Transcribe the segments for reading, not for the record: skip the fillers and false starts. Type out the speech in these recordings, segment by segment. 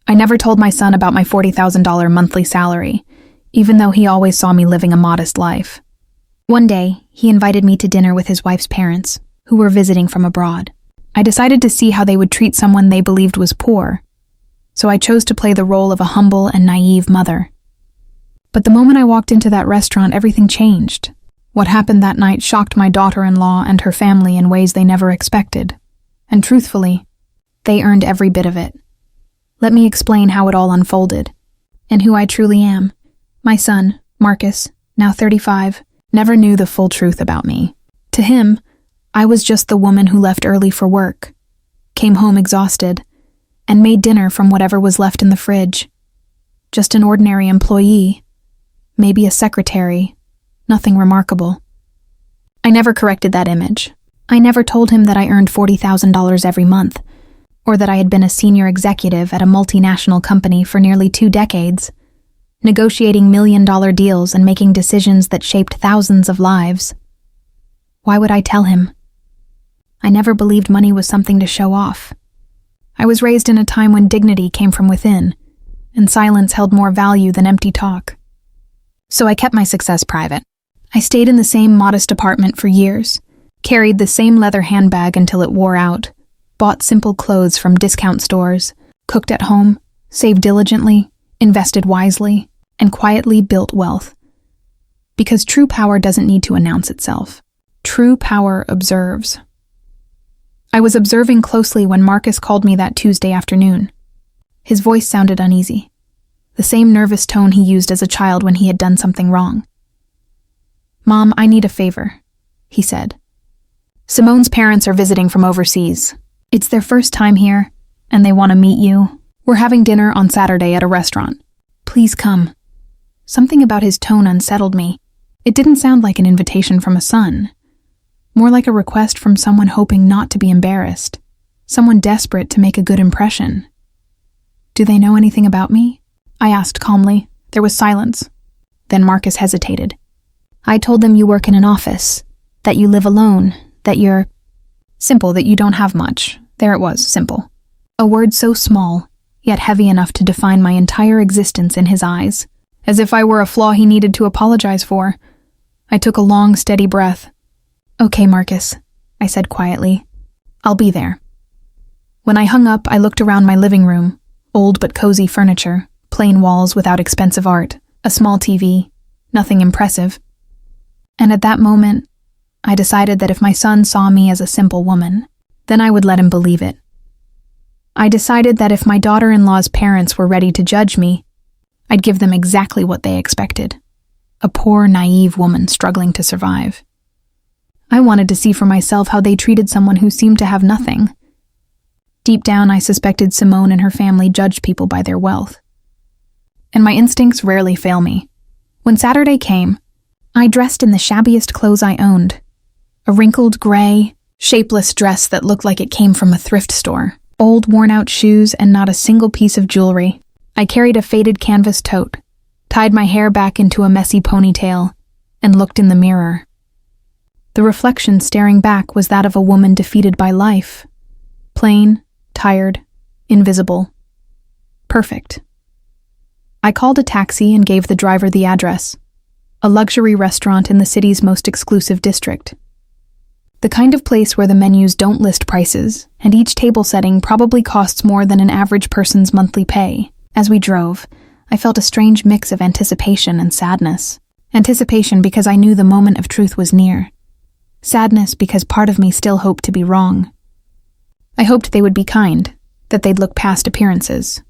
I never told my son about my $40,000 monthly salary, even though he always saw me living a modest life. One day, he invited me to dinner with his wife's parents, who were visiting from abroad. I decided to see how they would treat someone they believed was poor, so I chose to play the role of a humble and naive mother. But the moment I walked into that restaurant, everything changed. What happened that night shocked my daughter-in-law and her family in ways they never expected. And truthfully, they earned every bit of it. Let me explain how it all unfolded, and who I truly am. My son, Marcus, now 35, never knew the full truth about me. To him, I was just the woman who left early for work, came home exhausted, and made dinner from whatever was left in the fridge. Just an ordinary employee, maybe a secretary, nothing remarkable. I never corrected that image. I never told him that I earned $40,000 every month, or that I had been a senior executive at a multinational company for nearly 2 decades, negotiating million-dollar deals and making decisions that shaped thousands of lives. Why would I tell him? I never believed money was something to show off. I was raised in a time when dignity came from within, and silence held more value than empty talk. So I kept my success private. I stayed in the same modest apartment for years, carried the same leather handbag until it wore out, bought simple clothes from discount stores, cooked at home, saved diligently, invested wisely, and quietly built wealth. Because true power doesn't need to announce itself. True power observes. I was observing closely when Marcus called me that Tuesday afternoon. His voice sounded uneasy, the same nervous tone he used as a child when he had done something wrong. "Mom, I need a favor," he said. "Simone's parents are visiting from overseas. It's their first time here, and they want to meet you. We're having dinner on Saturday at a restaurant. Please come." Something about his tone unsettled me. It didn't sound like an invitation from a son, more like a request from someone hoping not to be embarrassed, someone desperate to make a good impression. "Do they know anything about me?" I asked calmly. There was silence. Then Marcus hesitated. "I told them you work in an office, that you live alone, that you're simple, that you don't have much." There it was, simple. A word so small, yet heavy enough to define my entire existence in his eyes, as if I were a flaw he needed to apologize for. I took a long, steady breath. "Okay, Marcus," I said quietly. "I'll be there." When I hung up, I looked around my living room, old but cozy furniture, plain walls without expensive art, a small TV, nothing impressive. And at that moment, I decided that if my son saw me as a simple woman, then I would let him believe it. I decided that if my daughter-in-law's parents were ready to judge me, I'd give them exactly what they expected. A poor, naive woman struggling to survive. I wanted to see for myself how they treated someone who seemed to have nothing. Deep down, I suspected Simone and her family judged people by their wealth. And my instincts rarely fail me. When Saturday came, I dressed in the shabbiest clothes I owned. A wrinkled, gray, shapeless dress that looked like it came from a thrift store. Old, worn-out shoes and not a single piece of jewelry. I carried a faded canvas tote, tied my hair back into a messy ponytail, and looked in the mirror. The reflection staring back was that of a woman defeated by life. Plain, tired, invisible. Perfect. I called a taxi and gave the driver the address. A luxury restaurant in the city's most exclusive district. The kind of place where the menus don't list prices, and each table setting probably costs more than an average person's monthly pay. As we drove, I felt a strange mix of anticipation and sadness. Anticipation because I knew the moment of truth was near. Sadness because part of me still hoped to be wrong. I hoped they would be kind, that they'd look past appearances.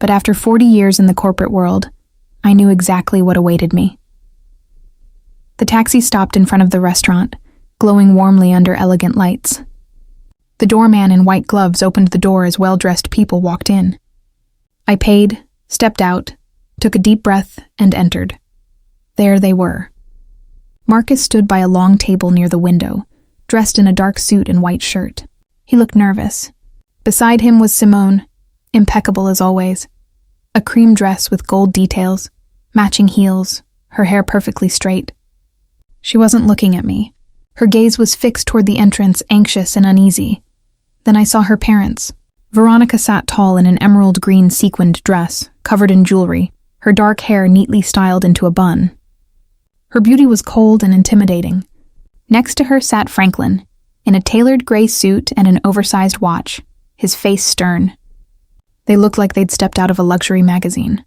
But after 40 years in the corporate world, I knew exactly what awaited me. The taxi stopped in front of the restaurant, glowing warmly under elegant lights. The doorman in white gloves opened the door as well-dressed people walked in. I paid, stepped out, took a deep breath, and entered. There they were. Marcus stood by a long table near the window, dressed in a dark suit and white shirt. He looked nervous. Beside him was Simone, impeccable as always. A cream dress with gold details, matching heels, her hair perfectly straight. She wasn't looking at me. Her gaze was fixed toward the entrance, anxious and uneasy. Then I saw her parents, Veronica sat tall in an emerald green sequined dress, covered in jewelry, her dark hair neatly styled into a bun. Her beauty was cold and intimidating. Next to her sat Franklin, in a tailored gray suit and an oversized watch, his face stern. They looked like they'd stepped out of a luxury magazine.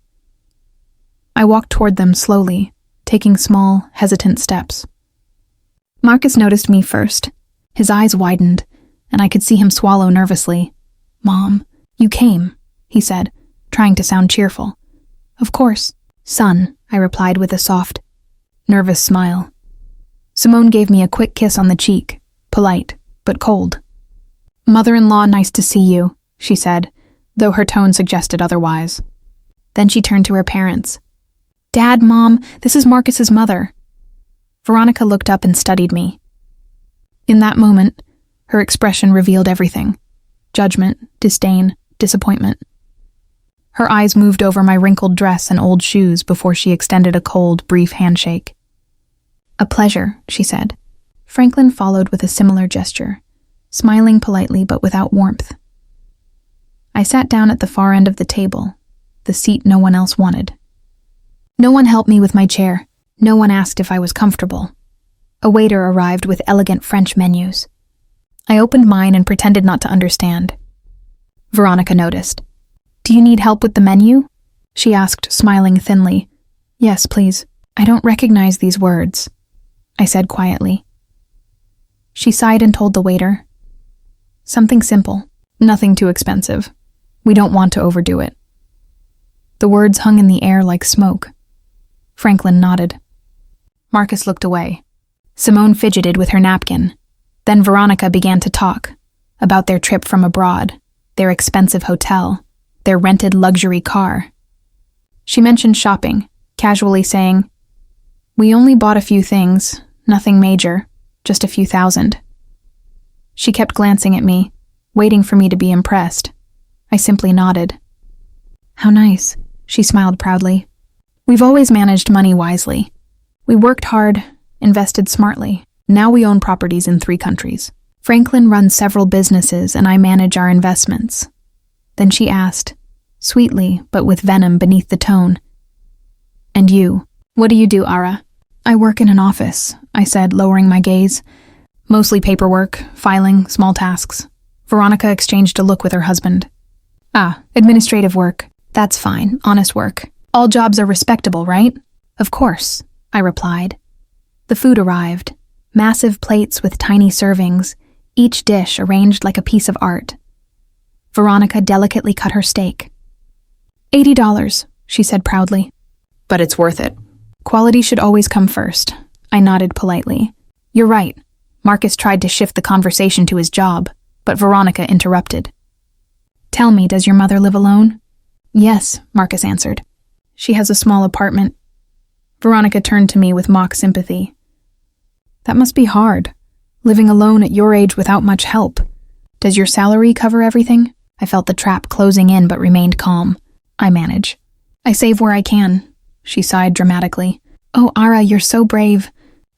I walked toward them slowly, taking small, hesitant steps. Marcus noticed me first. His eyes widened, and I could see him swallow nervously. "Mom, you came," he said, trying to sound cheerful. "Of course, son," I replied with a soft, nervous smile. Simone gave me a quick kiss on the cheek, polite, but cold. "Mother-in-law, nice to see you," she said, though her tone suggested otherwise. Then she turned to her parents. "Dad, Mom, this is Marcus's mother." Veronica looked up and studied me. In that moment, her expression revealed everything: judgment, disdain, disappointment. Her eyes moved over my wrinkled dress and old shoes before she extended a cold, brief handshake. "A pleasure," she said. Franklin followed with a similar gesture, smiling politely but without warmth. I sat down at the far end of the table, the seat no one else wanted. No one helped me with my chair. No one asked if I was comfortable. A waiter arrived with elegant French menus. I opened mine and pretended not to understand. Veronica noticed. "Do you need help with the menu?" she asked, smiling thinly. "Yes, please. I don't recognize these words," I said quietly. She sighed and told the waiter, "Something simple, nothing too expensive. We don't want to overdo it." The words hung in the air like smoke. Franklin nodded. Marcus looked away. Simone fidgeted with her napkin. Then Veronica began to talk about their trip from abroad, their expensive hotel, their rented luxury car. She mentioned shopping, casually saying, "We only bought a few things, nothing major, just a few thousand." She kept glancing at me, waiting for me to be impressed. I simply nodded. "How nice," she smiled proudly. "We've always managed money wisely. We worked hard, invested smartly. Now we own properties in 3 countries. Franklin runs several businesses and I manage our investments." Then she asked, sweetly but with venom beneath the tone, "And you, what do you do, Ara?" "I work in an office," I said, lowering my gaze. "Mostly paperwork, filing, small tasks." Veronica exchanged a look with her husband. "Ah, administrative work. That's fine, honest work. All jobs are respectable, right?" "Of course," I replied. The food arrived, massive plates with tiny servings, each dish arranged like a piece of art. Veronica delicately cut her steak. $80, she said proudly. "But it's worth it. Quality should always come first," I nodded politely. "You're right." Marcus tried to shift the conversation to his job, but Veronica interrupted. "Tell me, does your mother live alone?" "Yes," Marcus answered. "She has a small apartment." Veronica turned to me with mock sympathy. "That must be hard, living alone at your age without much help. Does your salary cover everything?" I felt the trap closing in but remained calm. "I manage. I save where I can," she sighed dramatically. "Oh, Ara, you're so brave.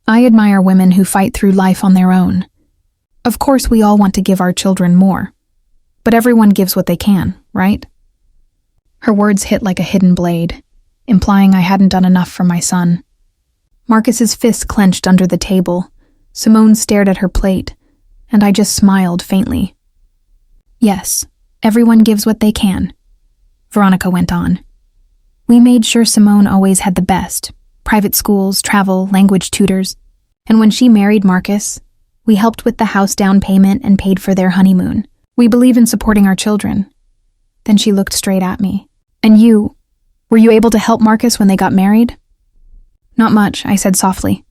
I admire women who fight through life on their own. Of course, we all want to give our children more, but everyone gives what they can, right?" Her words hit like a hidden blade, implying I hadn't done enough for my son. Marcus's fists clenched under the table. Simone stared at her plate, and I just smiled faintly. "Yes, everyone gives what they can," Veronica went on. "We made sure Simone always had the best, private schools, travel, language tutors, and when she married Marcus, we helped with the house down payment and paid for their honeymoon. We believe in supporting our children." Then she looked straight at me. "And you, were you able to help Marcus when they got married?" "Not much," I said softly.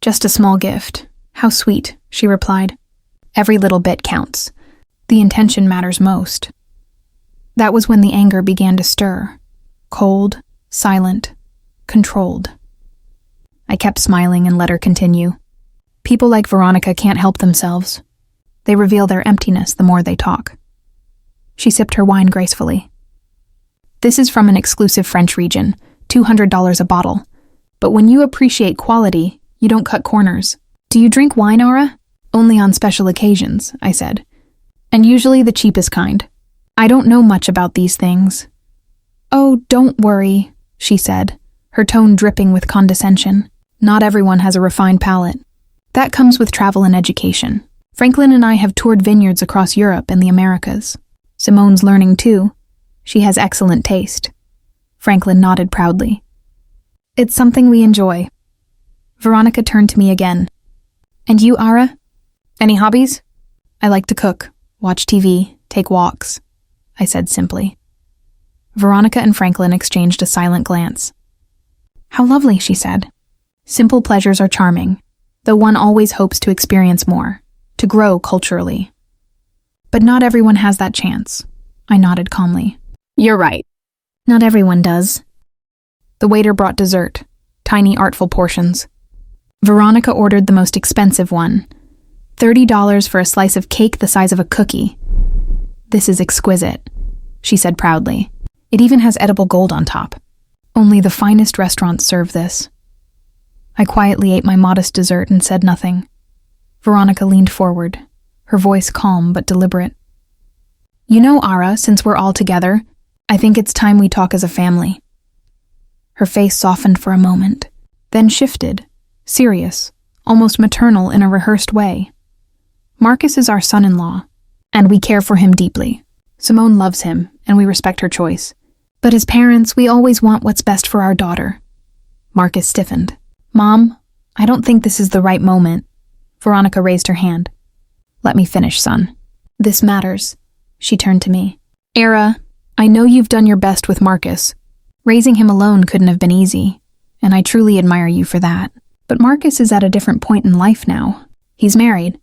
"Just a small gift. How sweet," she replied. "Every little bit counts. The intention matters most." That was when the anger began to stir. Cold, silent, controlled. I kept smiling and let her continue. People like Veronica can't help themselves. They reveal their emptiness the more they talk. She sipped her wine gracefully. "This is from an exclusive French region, $200 a bottle. But when you appreciate quality, you don't cut corners. Do you drink wine, Ara?" "Only on special occasions," I said. "And usually the cheapest kind." I don't know much about these things. Oh, don't worry, she said, her tone dripping with condescension. Not everyone has a refined palate. That comes with travel and education. Franklin and I have toured vineyards across Europe and the Americas. Simone's learning too. She has excellent taste. Franklin nodded proudly. It's something we enjoy. Veronica turned to me again. And you, Ara? Any hobbies? I like to cook, watch TV, take walks, I said simply. Veronica and Franklin exchanged a silent glance. How lovely, she said. Simple pleasures are charming, though one always hopes to experience more, to grow culturally. But not everyone has that chance, I nodded calmly. You're right. Not everyone does. The waiter brought dessert, tiny artful portions. Veronica ordered the most expensive one, $30 for a slice of cake the size of a cookie. This is exquisite, she said proudly. It even has edible gold on top. Only the finest restaurants serve this. I quietly ate my modest dessert and said nothing. Veronica leaned forward, her voice calm but deliberate. You know, Ara, since we're all together, I think it's time we talk as a family. Her face softened for a moment, then shifted, serious, almost maternal in a rehearsed way. Marcus is our son-in-law, and we care for him deeply. Simone loves him, and we respect her choice. But as parents, we always want what's best for our daughter. Marcus stiffened. Mom, I don't think this is the right moment. Veronica raised her hand. Let me finish, son. This matters. She turned to me. Ara, I know you've done your best with Marcus. Raising him alone couldn't have been easy, and I truly admire you for that. But Marcus is at a different point in life now. He's married.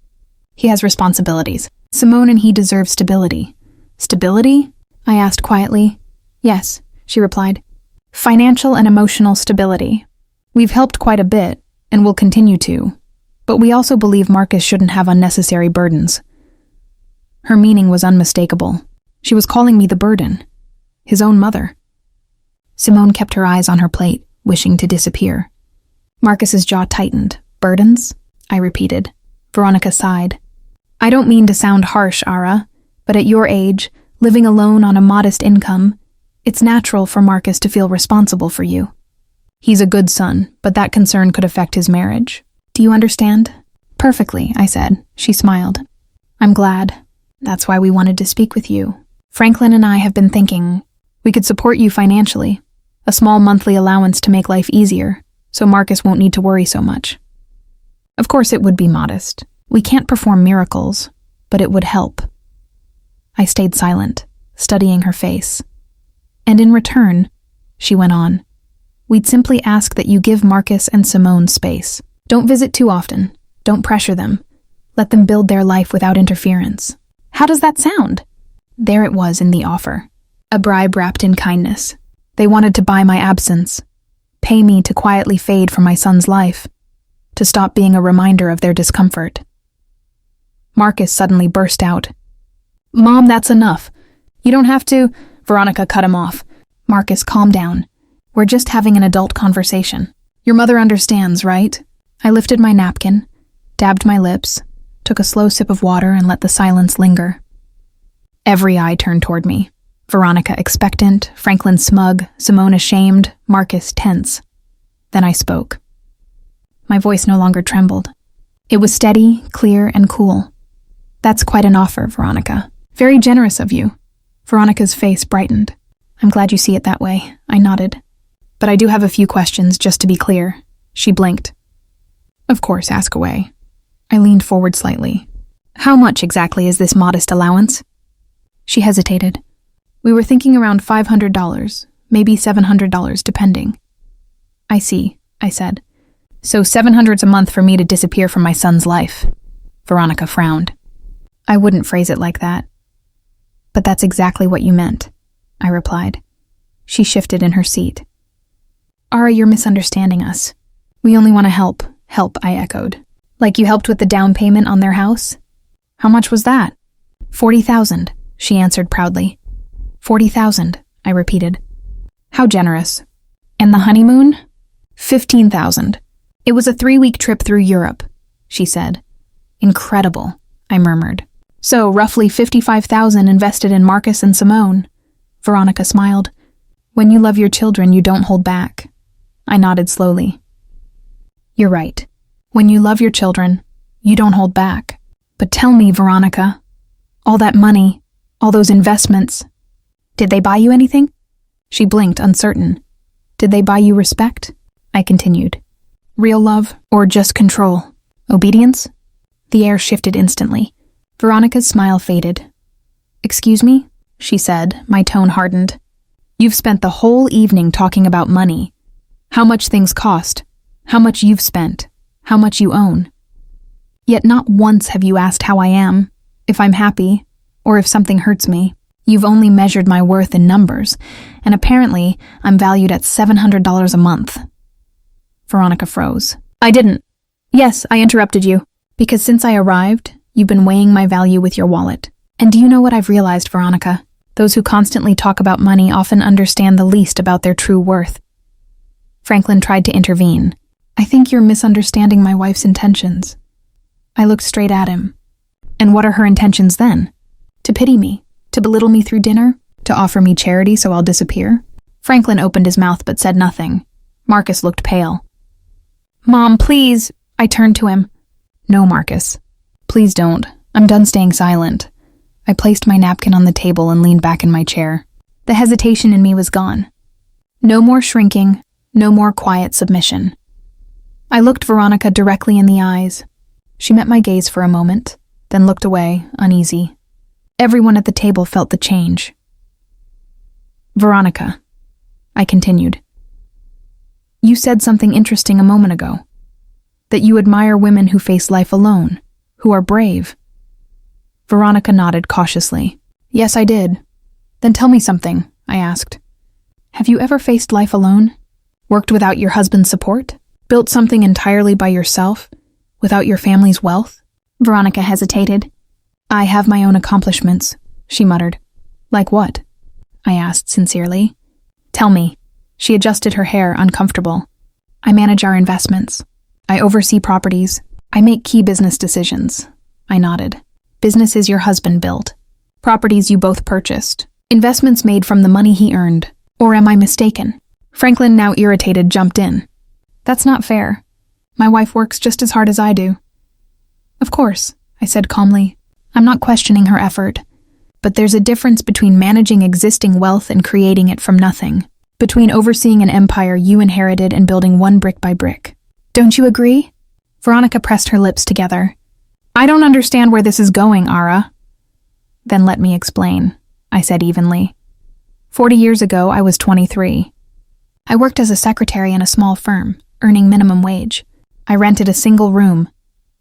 He has responsibilities. Simone and he deserve stability. Stability? I asked quietly. Yes, she replied. Financial and emotional stability. We've helped quite a bit, and will continue to. But we also believe Marcus shouldn't have unnecessary burdens. Her meaning was unmistakable. She was calling me the burden. His own mother. Simone kept her eyes on her plate, wishing to disappear. Marcus's jaw tightened. Burdens? I repeated. Veronica sighed. I don't mean to sound harsh, Ara, but at your age, living alone on a modest income, it's natural for Marcus to feel responsible for you. He's a good son, but that concern could affect his marriage. Do you understand? Perfectly, I said. She smiled. I'm glad. That's why we wanted to speak with you. Franklin and I have been thinking we could support you financially, a small monthly allowance to make life easier, so Marcus won't need to worry so much. Of course, it would be modest. We can't perform miracles, but it would help. I stayed silent, studying her face. And in return, she went on, we'd simply ask that you give Marcus and Simone space. Don't visit too often. Don't pressure them. Let them build their life without interference. How does that sound? There it was in the offer. A bribe wrapped in kindness. They wanted to buy my absence, pay me to quietly fade from my son's life, to stop being a reminder of their discomfort. Marcus suddenly burst out. Mom, that's enough. You don't have to. Veronica cut him off. Marcus, calm down. We're just having an adult conversation. Your mother understands, right? I lifted my napkin, dabbed my lips, took a slow sip of water and let the silence linger. Every eye turned toward me. Veronica expectant, Franklin smug, Simone ashamed, Marcus tense. Then I spoke. My voice no longer trembled. It was steady, clear, and cool. That's quite an offer, Veronica. Very generous of you. Veronica's face brightened. I'm glad you see it that way, I nodded. But I do have a few questions, just to be clear. She blinked. Of course, ask away. I leaned forward slightly. How much exactly is this modest allowance? She hesitated. We were thinking around $500, maybe $700, depending. I see, I said. So $700 a month for me to disappear from my son's life. Veronica frowned. I wouldn't phrase it like that. But that's exactly what you meant, I replied. She shifted in her seat. Ara, you're misunderstanding us. We only want to help. Help, I echoed. Like you helped with the down payment on their house? How much was that? $40,000, she answered proudly. $40,000, I repeated. How generous. And the honeymoon? $15,000. It was a 3-week trip through Europe, she said. Incredible, I murmured. So, roughly $55,000 invested in Marcus and Simone. Veronica smiled. When you love your children, you don't hold back. I nodded slowly. You're right. When you love your children, you don't hold back. But tell me, Veronica, all that money, all those investments, did they buy you anything? She blinked, uncertain. Did they buy you respect? I continued. Real love or just control? Obedience? The air shifted instantly. Veronica's smile faded. Excuse me? She said, my tone hardened. You've spent the whole evening talking about money. How much things cost, how much you've spent, how much you own. Yet not once have you asked how I am, if I'm happy, or if something hurts me. You've only measured my worth in numbers, and apparently I'm valued at $700 a month. Veronica froze. I didn't. Yes, I interrupted you, because since I arrived, you've been weighing my value with your wallet. And do you know what I've realized, Veronica? Those who constantly talk about money often understand the least about their true worth. Franklin tried to intervene. I think you're misunderstanding my wife's intentions. I looked straight at him. And what are her intentions then? To pity me? To belittle me through dinner? To offer me charity so I'll disappear? Franklin opened his mouth but said nothing. Marcus looked pale. Mom, please. I turned to him. No, Marcus. Please don't. I'm done staying silent. I placed my napkin on the table and leaned back in my chair. The hesitation in me was gone. No more shrinking, no more quiet submission. I looked Veronica directly in the eyes. She met my gaze for a moment, then looked away, uneasy. Everyone at the table felt the change. Veronica, I continued. You said something interesting a moment ago. That you admire women who face life alone, who are brave. Veronica nodded cautiously. Yes, I did. Then tell me something, I asked. Have you ever faced life alone? Worked without your husband's support? Built something entirely by yourself, without your family's wealth? Veronica hesitated. I have my own accomplishments, she muttered. Like what? I asked sincerely. Tell me. She adjusted her hair, uncomfortable. I manage our investments. I oversee properties. I make key business decisions. I nodded. Businesses your husband built. Properties you both purchased. Investments made from the money he earned. Or am I mistaken? Franklin, now irritated, jumped in. That's not fair. My wife works just as hard as I do. Of course, I said calmly. I'm not questioning her effort. But there's a difference between managing existing wealth and creating it from nothing. Between overseeing an empire you inherited and building one brick by brick. Don't you agree? Veronica pressed her lips together. I don't understand where this is going, Ara. Then let me explain, I said evenly. 40 years ago, I was 23. I worked as a secretary in a small firm, earning minimum wage. I rented a single room,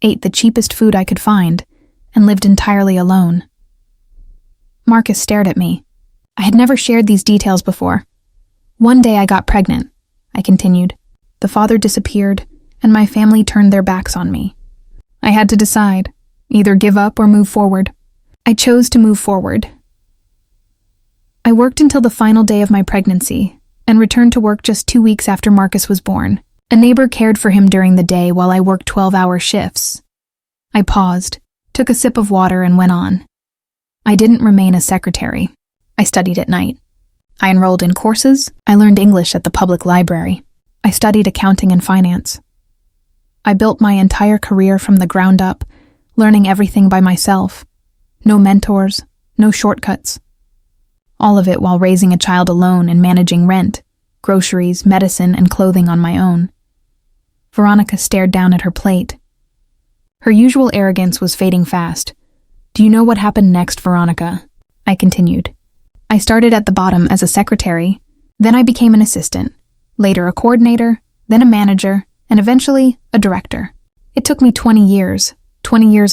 ate the cheapest food I could find, and lived entirely alone. Marcus stared at me. I had never shared these details before. One day I got pregnant, I continued. The father disappeared, and my family turned their backs on me. I had to decide, either give up or move forward. I chose to move forward. I worked until the final day of my pregnancy, and returned to work just 2 weeks after Marcus was born. A neighbor cared for him during the day while I worked 12-hour shifts. I paused, took a sip of water, and went on. I didn't remain a secretary. I studied at night. I enrolled in courses. I learned English at the public library. I studied accounting and finance. I built my entire career from the ground up, learning everything by myself. No mentors, no shortcuts. All of it while raising a child alone and managing rent, groceries, medicine, and clothing on my own. Veronica stared down at her plate. Her usual arrogance was fading fast. Do you know what happened next, Veronica? I continued. I started at the bottom as a secretary, then I became an assistant, later a coordinator, then a manager, and eventually a director. It took me 20 years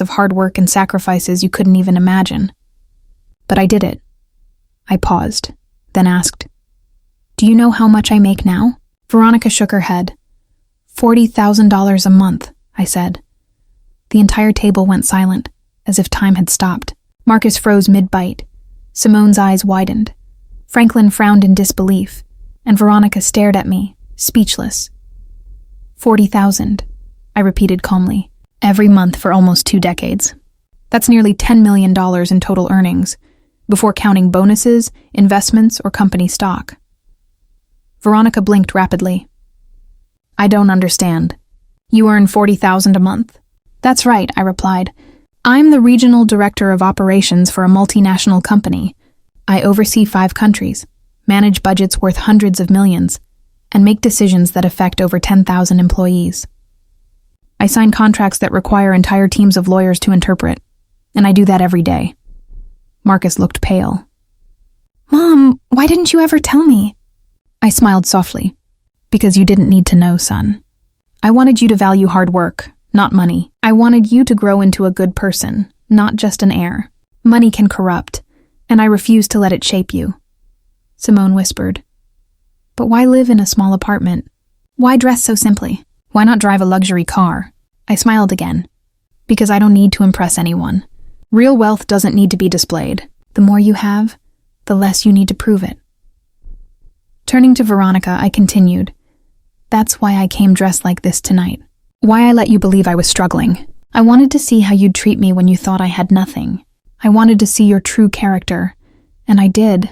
of hard work and sacrifices you couldn't even imagine. But I did it. I paused, then asked, Do you know how much I make now? Veronica shook her head. $40,000 a month, I said. The entire table went silent, as if time had stopped. Marcus froze mid-bite. Simone's eyes widened. Franklin frowned in disbelief, and Veronica stared at me, speechless. 40,000, I repeated calmly, every month for almost 2 decades. That's nearly $10 million in total earnings, before counting bonuses, investments, or company stock. Veronica blinked rapidly. I don't understand. You earn $40,000 a month? That's right, I replied. I'm the regional director of operations for a multinational company. I oversee 5 countries, manage budgets worth hundreds of millions, and make decisions that affect over 10,000 employees. I sign contracts that require entire teams of lawyers to interpret, and I do that every day. Marcus looked pale. Mom, why didn't you ever tell me? I smiled softly. Because you didn't need to know, son. I wanted you to value hard work, not money. I wanted you to grow into a good person, not just an heir. Money can corrupt, and I refuse to let it shape you. Simone whispered. But why live in a small apartment? Why dress so simply? Why not drive a luxury car? I smiled again. Because I don't need to impress anyone. Real wealth doesn't need to be displayed. The more you have, the less you need to prove it. Turning to Veronica, I continued. That's why I came dressed like this tonight. Why I let you believe I was struggling. I wanted to see how you'd treat me when you thought I had nothing. I wanted to see your true character. And I did.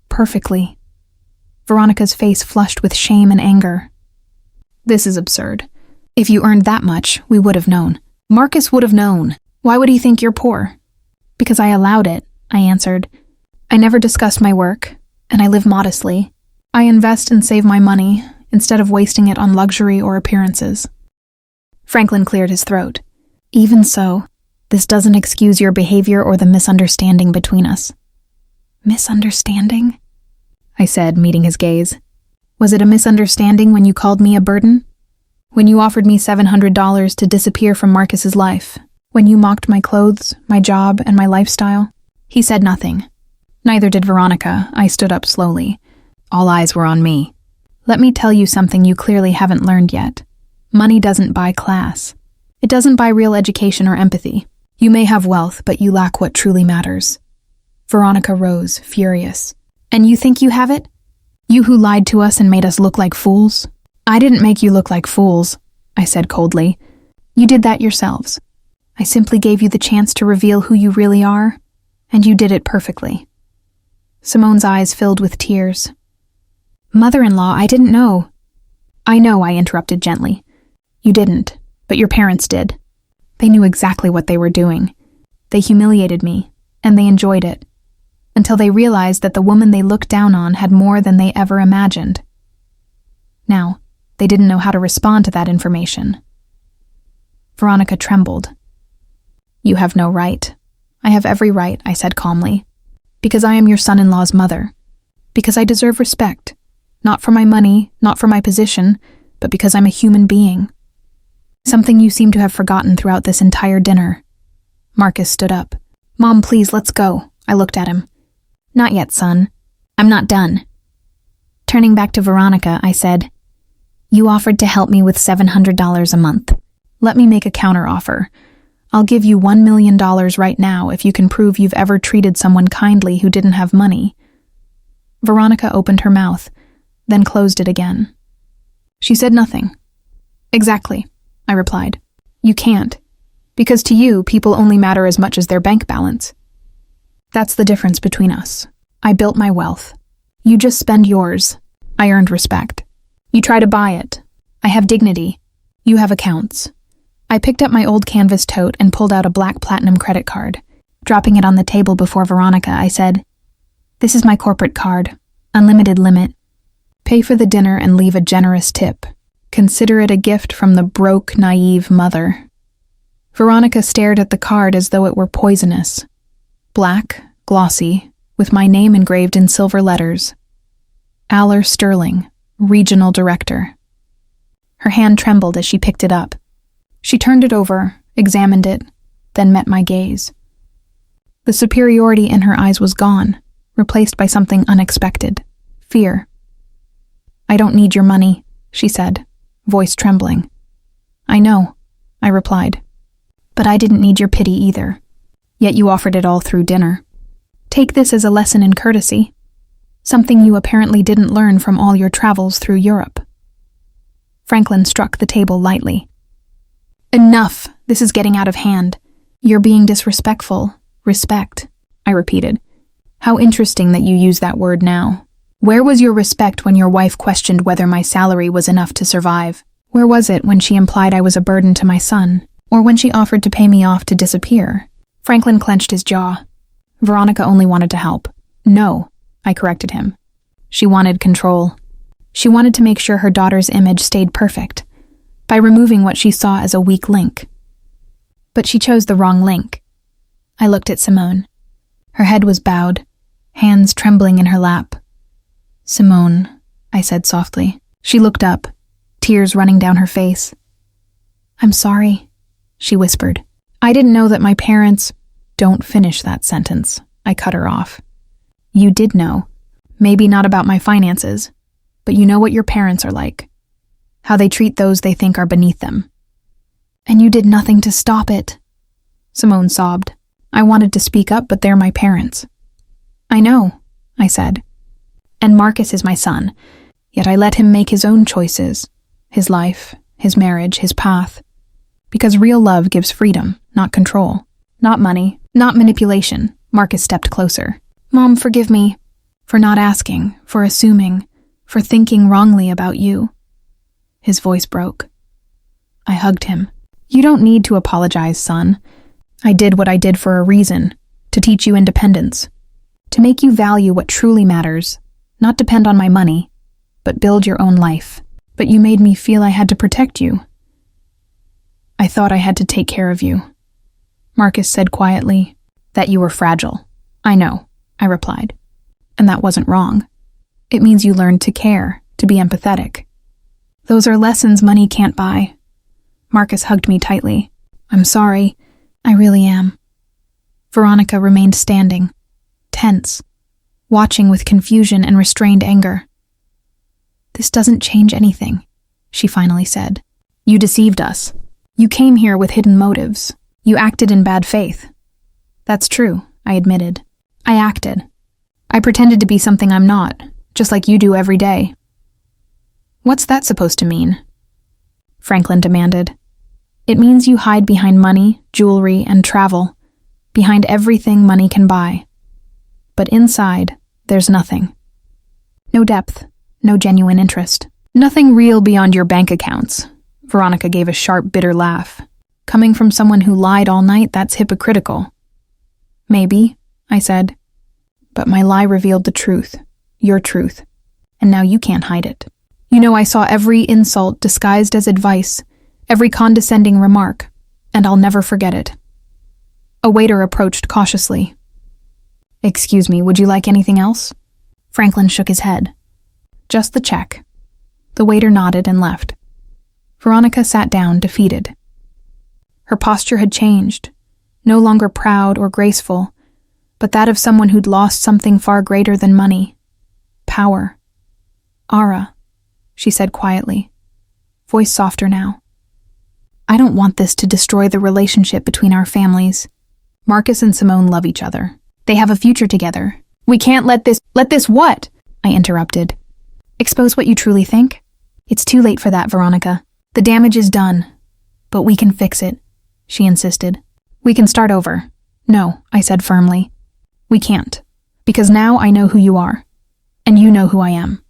Perfectly. Veronica's face flushed with shame and anger. This is absurd. If you earned that much, we would have known. Marcus would have known. Why would he think you're poor? Because I allowed it, I answered. I never discussed my work, and I live modestly. I invest and save my money, instead of wasting it on luxury or appearances. Franklin cleared his throat. Even so, this doesn't excuse your behavior or the misunderstanding between us. Misunderstanding? I said, meeting his gaze. Was it a misunderstanding when you called me a burden? When you offered me $700 to disappear from Marcus's life? When you mocked my clothes, my job, and my lifestyle? He said nothing. Neither did Veronica. I stood up slowly. All eyes were on me. Let me tell you something you clearly haven't learned yet. Money doesn't buy class. It doesn't buy real education or empathy. You may have wealth, but you lack what truly matters. Veronica rose, furious. And you think you have it? You who lied to us and made us look like fools? I didn't make you look like fools, I said coldly. You did that yourselves. I simply gave you the chance to reveal who you really are, and you did it perfectly. Simone's eyes filled with tears. Mother-in-law, I didn't know. I know, I interrupted gently. You didn't, but your parents did. They knew exactly what they were doing. They humiliated me, and they enjoyed it, until they realized that the woman they looked down on had more than they ever imagined. Now, they didn't know how to respond to that information. Veronica trembled. You have no right. I have every right, I said calmly. Because I am your son-in-law's mother. Because I deserve respect. Not for my money, not for my position, but because I'm a human being. Something you seem to have forgotten throughout this entire dinner. Marcus stood up. Mom, please, let's go. I looked at him. Not yet, son. I'm not done. Turning back to Veronica, I said, You offered to help me with $700 a month. Let me make a counteroffer. I'll give you $1 million right now if you can prove you've ever treated someone kindly who didn't have money. Veronica opened her mouth, then closed it again. She said nothing. Exactly, I replied. You can't, because to you, people only matter as much as their bank balance. That's the difference between us. I built my wealth. You just spend yours. I earned respect. You try to buy it. I have dignity. You have accounts. I picked up my old canvas tote and pulled out a black platinum credit card. Dropping it on the table before Veronica, I said, This is my corporate card. Unlimited limit. Pay for the dinner and leave a generous tip. Consider it a gift from the broke, naive mother. Veronica stared at the card as though it were poisonous. Black, glossy, with my name engraved in silver letters. Aller Sterling, Regional Director. Her hand trembled as she picked it up. She turned it over, examined it, then met my gaze. The superiority in her eyes was gone, replaced by something unexpected. Fear. I don't need your money, she said, voice trembling. I know, I replied. But I didn't need your pity either. Yet you offered it all through dinner. Take this as a lesson in courtesy. Something you apparently didn't learn from all your travels through Europe. Franklin struck the table lightly. Enough! This is getting out of hand. You're being disrespectful. Respect, I repeated. How interesting that you use that word now. Where was your respect when your wife questioned whether my salary was enough to survive? Where was it when she implied I was a burden to my son? Or when she offered to pay me off to disappear? Franklin clenched his jaw. Veronica only wanted to help. No, I corrected him. She wanted control. She wanted to make sure her daughter's image stayed perfect, by removing what she saw as a weak link. But she chose the wrong link. I looked at Simone. Her head was bowed, hands trembling in her lap. Simone, I said softly. She looked up, tears running down her face. I'm sorry, she whispered. I didn't know that my parents... Don't finish that sentence, I cut her off. You did know. Maybe not about my finances, but you know what your parents are like. How they treat those they think are beneath them. And you did nothing to stop it. Simone sobbed. I wanted to speak up, but they're my parents. I know, I said. And Marcus is my son, yet I let him make his own choices. His life, his marriage, his path. Because real love gives freedom, not control. Not money, not manipulation. Marcus stepped closer. Mom, forgive me. For not asking, for assuming, for thinking wrongly about you. His voice broke. I hugged him. You don't need to apologize, son. I did what I did for a reason, to teach you independence, to make you value what truly matters, not depend on my money, but build your own life. But you made me feel I had to protect you. I thought I had to take care of you. Marcus said quietly, that you were fragile. I know, I replied. And that wasn't wrong. It means you learned to care, to be empathetic. Those are lessons money can't buy. Marcus hugged me tightly. I'm sorry. I really am. Veronica remained standing, tense, watching with confusion and restrained anger. This doesn't change anything, she finally said. You deceived us. You came here with hidden motives. You acted in bad faith. That's true, I admitted. I acted. I pretended to be something I'm not, just like you do every day. What's that supposed to mean? Franklin demanded. It means you hide behind money, jewelry, and travel, behind everything money can buy. But inside, there's nothing. No depth, no genuine interest. Nothing real beyond your bank accounts. Veronica gave a sharp, bitter laugh. Coming from someone who lied all night, that's hypocritical. Maybe, I said. But my lie revealed the truth, your truth, and now you can't hide it. You know I saw every insult disguised as advice, every condescending remark, and I'll never forget it. A waiter approached cautiously. Excuse me, would you like anything else? Franklin shook his head. Just the check. The waiter nodded and left. Veronica sat down, defeated. Her posture had changed, no longer proud or graceful, but that of someone who'd lost something far greater than money. Power. Ara, she said quietly, voice softer now. I don't want this to destroy the relationship between our families. Marcus and Simone love each other. They have a future together. We can't let this what? I interrupted. Expose what you truly think? It's too late for that, Veronica. The damage is done. But we can fix it, she insisted. We can start over. No, I said firmly. We can't. Because now I know who you are. And you know who I am.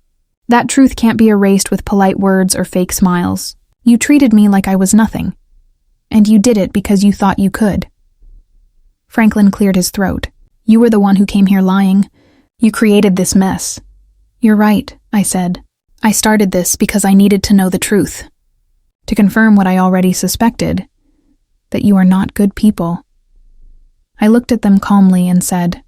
That truth can't be erased with polite words or fake smiles. You treated me like I was nothing. And you did it because you thought you could. Franklin cleared his throat. You were the one who came here lying. You created this mess. You're right, I said. I started this because I needed to know the truth. To confirm what I already suspected, that you are not good people. I looked at them calmly and said,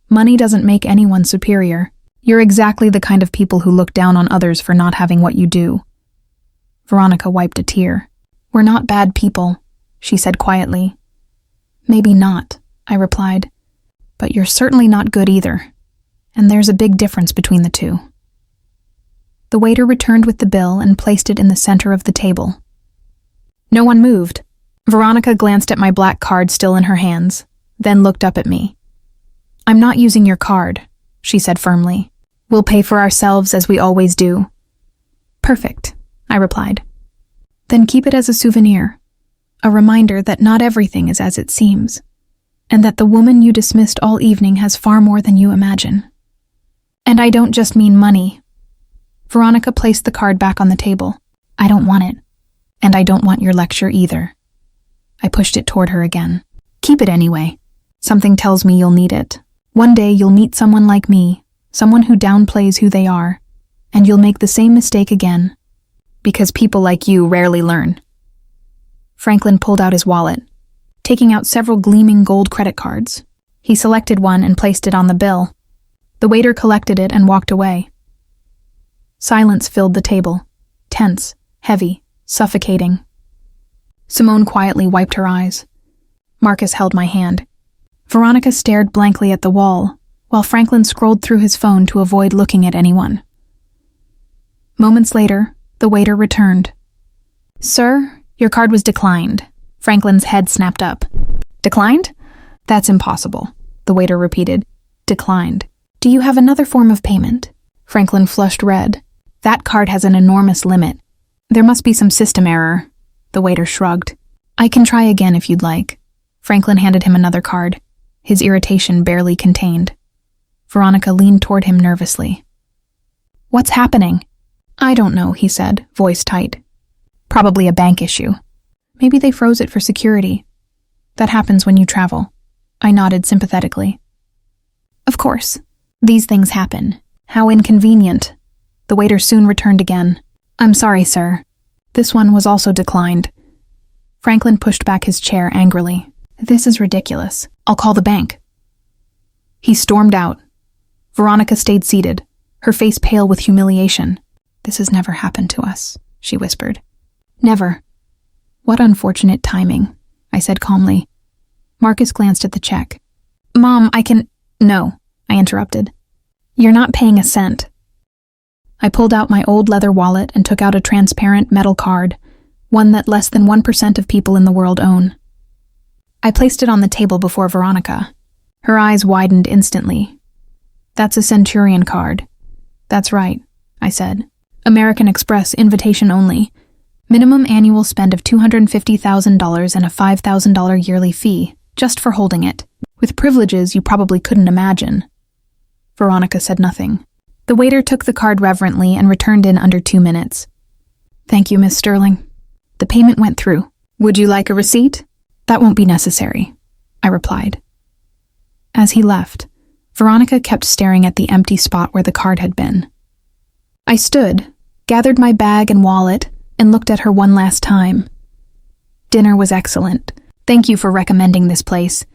money doesn't make anyone superior. You're exactly the kind of people who look down on others for not having what you do. Veronica wiped a tear. We're not bad people, she said quietly. Maybe not, I replied, but you're certainly not good either. And there's a big difference between the two. The waiter returned with the bill and placed it in the center of the table. No one moved. Veronica glanced at my black card still in her hands, then looked up at me. I'm not using your card, she said firmly. We'll pay for ourselves as we always do. Perfect, I replied. Then keep it as a souvenir. A reminder that not everything is as it seems, and that the woman you dismissed all evening has far more than you imagine. And I don't just mean money. Veronica placed the card back on the table. I don't want it. And I don't want your lecture either. I pushed it toward her again. Keep it anyway. Something tells me you'll need it. One day you'll meet someone like me, someone who downplays who they are, and you'll make the same mistake again. Because people like you rarely learn. Franklin pulled out his wallet, taking out several gleaming gold credit cards. He selected one and placed it on the bill. The waiter collected it and walked away. Silence filled the table, tense, heavy, suffocating. Simone quietly wiped her eyes. Marcus held my hand. Veronica stared blankly at the wall, while Franklin scrolled through his phone to avoid looking at anyone. Moments later, the waiter returned. Sir, your card was declined. Franklin's head snapped up. Declined? That's impossible, the waiter repeated. Declined. Do you have another form of payment? Franklin flushed red. That card has an enormous limit. There must be some system error. The waiter shrugged. I can try again if you'd like. Franklin handed him another card, his irritation barely contained. Veronica leaned toward him nervously. What's happening? I don't know, he said, voice tight. Probably a bank issue. Maybe they froze it for security. That happens when you travel. I nodded sympathetically. Of course. These things happen. How inconvenient. The waiter soon returned again. I'm sorry, sir. This one was also declined. Franklin pushed back his chair angrily. This is ridiculous. I'll call the bank. He stormed out. Veronica stayed seated, her face pale with humiliation. This has never happened to us, she whispered. Never. What unfortunate timing, I said calmly. Marcus glanced at the check. Mom, I can... No, I interrupted. You're not paying a cent. I pulled out my old leather wallet and took out a transparent metal card, one that less than 1% of people in the world own. I placed it on the table before Veronica. Her eyes widened instantly. That's a Centurion card. That's right, I said. American Express invitation only. Minimum annual spend of $250,000 and a $5,000 yearly fee, just for holding it, with privileges you probably couldn't imagine. Veronica said nothing. The waiter took the card reverently and returned in under 2 minutes. Thank you, Miss Sterling. The payment went through. Would you like a receipt? That won't be necessary, I replied. As he left, Veronica kept staring at the empty spot where the card had been. I stood, gathered my bag and wallet, and looked at her one last time. Dinner was excellent. Thank you for recommending this place,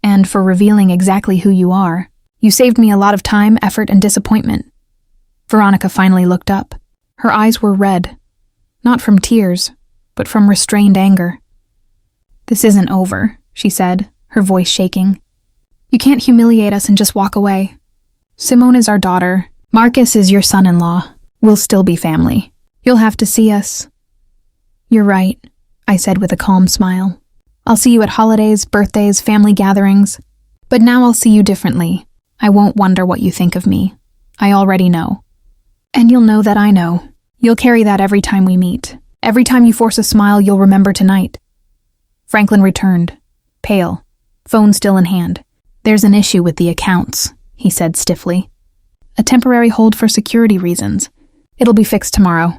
and for revealing exactly who you are. You saved me a lot of time, effort, and disappointment. Veronica finally looked up. Her eyes were red, not from tears, but from restrained anger. This isn't over, she said, her voice shaking. You can't humiliate us and just walk away. Simone is our daughter. Marcus is your son-in-law. We'll still be family. You'll have to see us. You're right, I said with a calm smile. I'll see you at holidays, birthdays, family gatherings. But now I'll see you differently. I won't wonder what you think of me. I already know. And you'll know that I know. You'll carry that every time we meet. Every time you force a smile, you'll remember tonight. Franklin returned, pale, phone still in hand. There's an issue with the accounts, he said stiffly. A temporary hold for security reasons. It'll be fixed tomorrow.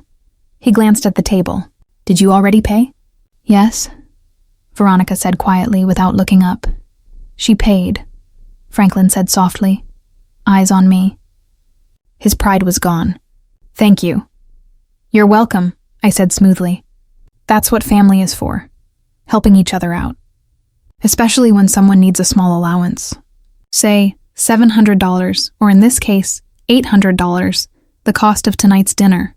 He glanced at the table. Did you already pay? Yes, Veronica said quietly without looking up. She paid, Franklin said softly, eyes on me. His pride was gone. Thank you. You're welcome, I said smoothly. That's what family is for, helping each other out. Especially when someone needs a small allowance. Say, $700, or in this case, $800, the cost of tonight's dinner.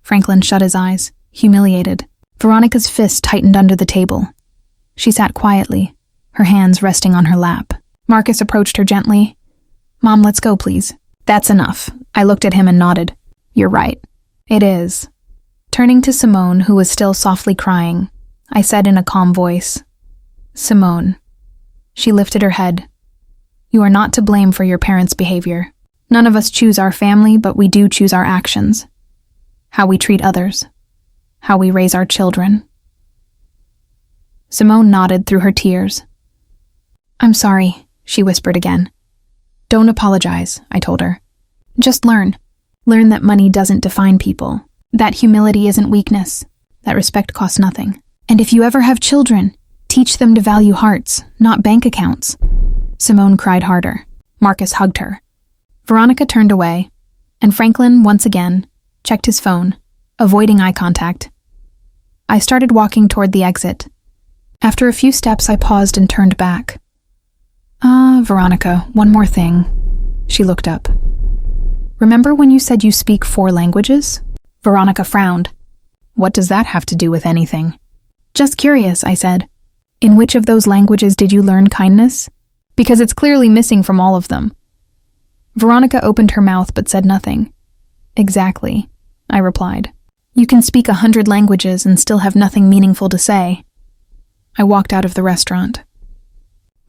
Franklin shut his eyes, humiliated. Veronica's fist tightened under the table. She sat quietly, her hands resting on her lap. Marcus approached her gently. Mom, let's go, please. That's enough. I looked at him and nodded. You're right. It is. Turning to Simone, who was still softly crying, I said in a calm voice, Simone. She lifted her head. You are not to blame for your parents' behavior. None of us choose our family, but we do choose our actions. How we treat others. How we raise our children. Simone nodded through her tears. "I'm sorry," she whispered again. "Don't apologize," I told her. "Just learn. Learn that money doesn't define people, that humility isn't weakness, that respect costs nothing. And if you ever have children, teach them to value hearts, not bank accounts." Simone cried harder. Marcus hugged her. Veronica turned away, and Franklin, once again, checked his phone, avoiding eye contact. I started walking toward the exit. After a few steps, I paused and turned back. Veronica, one more thing." She looked up. "Remember when you said you speak 4 languages?" Veronica frowned. "What does that have to do with anything?" "Just curious," I said. "In which of those languages did you learn kindness? Because it's clearly missing from all of them." Veronica opened her mouth but said nothing. "Exactly," I replied. "You can speak 100 languages and still have nothing meaningful to say." I walked out of the restaurant.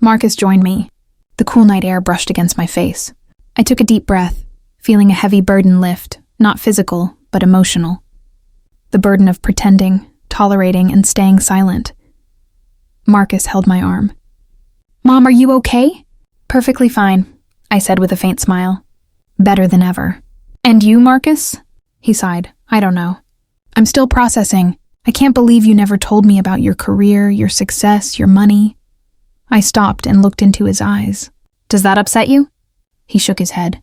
Marcus joined me. The cool night air brushed against my face. I took a deep breath, feeling a heavy burden lift, not physical, but emotional. The burden of pretending, tolerating, and staying silent. Marcus held my arm. "Mom, are you okay?" "Perfectly fine," I said with a faint smile. "Better than ever." "And you, Marcus?" He sighed. "I don't know. I'm still processing. I can't believe you never told me about your career, your success, your money." I stopped and looked into his eyes. "Does that upset you?" He shook his head.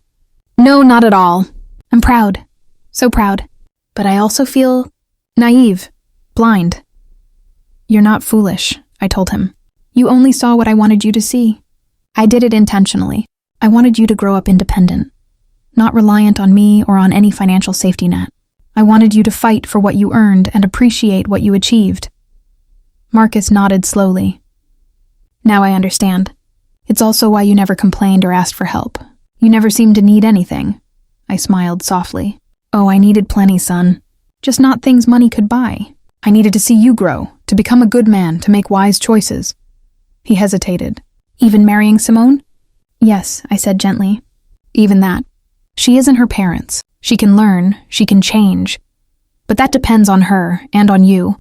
"No, not at all. I'm proud. So proud. But I also feel naive, blind." "You're not foolish," I told him. "You only saw what I wanted you to see. I did it intentionally. I wanted you to grow up independent, not reliant on me or on any financial safety net. I wanted you to fight for what you earned and appreciate what you achieved." Marcus nodded slowly. "Now I understand. It's also why you never complained or asked for help. You never seemed to need anything." I smiled softly. "Oh, I needed plenty, son. Just not things money could buy. I needed to see you grow, to become a good man, to make wise choices." He hesitated. "Even marrying Simone?" "Yes," I said gently. "Even that. She isn't her parents. She can learn, she can change. But that depends on her and on you.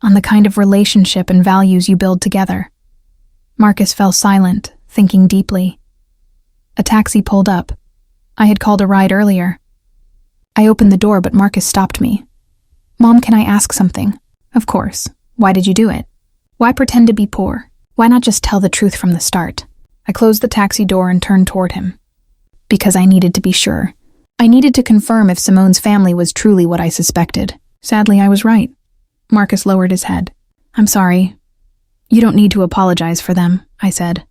On the kind of relationship and values you build together." Marcus fell silent, thinking deeply. A taxi pulled up. I had called a ride earlier. I opened the door, but Marcus stopped me. "Mom, can I ask something?" "Of course. Why did you do it? Why pretend to be poor? Why not just tell the truth from the start?" I closed the taxi door and turned toward him. "Because I needed to be sure. I needed to confirm if Simone's family was truly what I suspected. Sadly, I was right." Marcus lowered his head. "I'm sorry. You don't need to apologize for them," I said.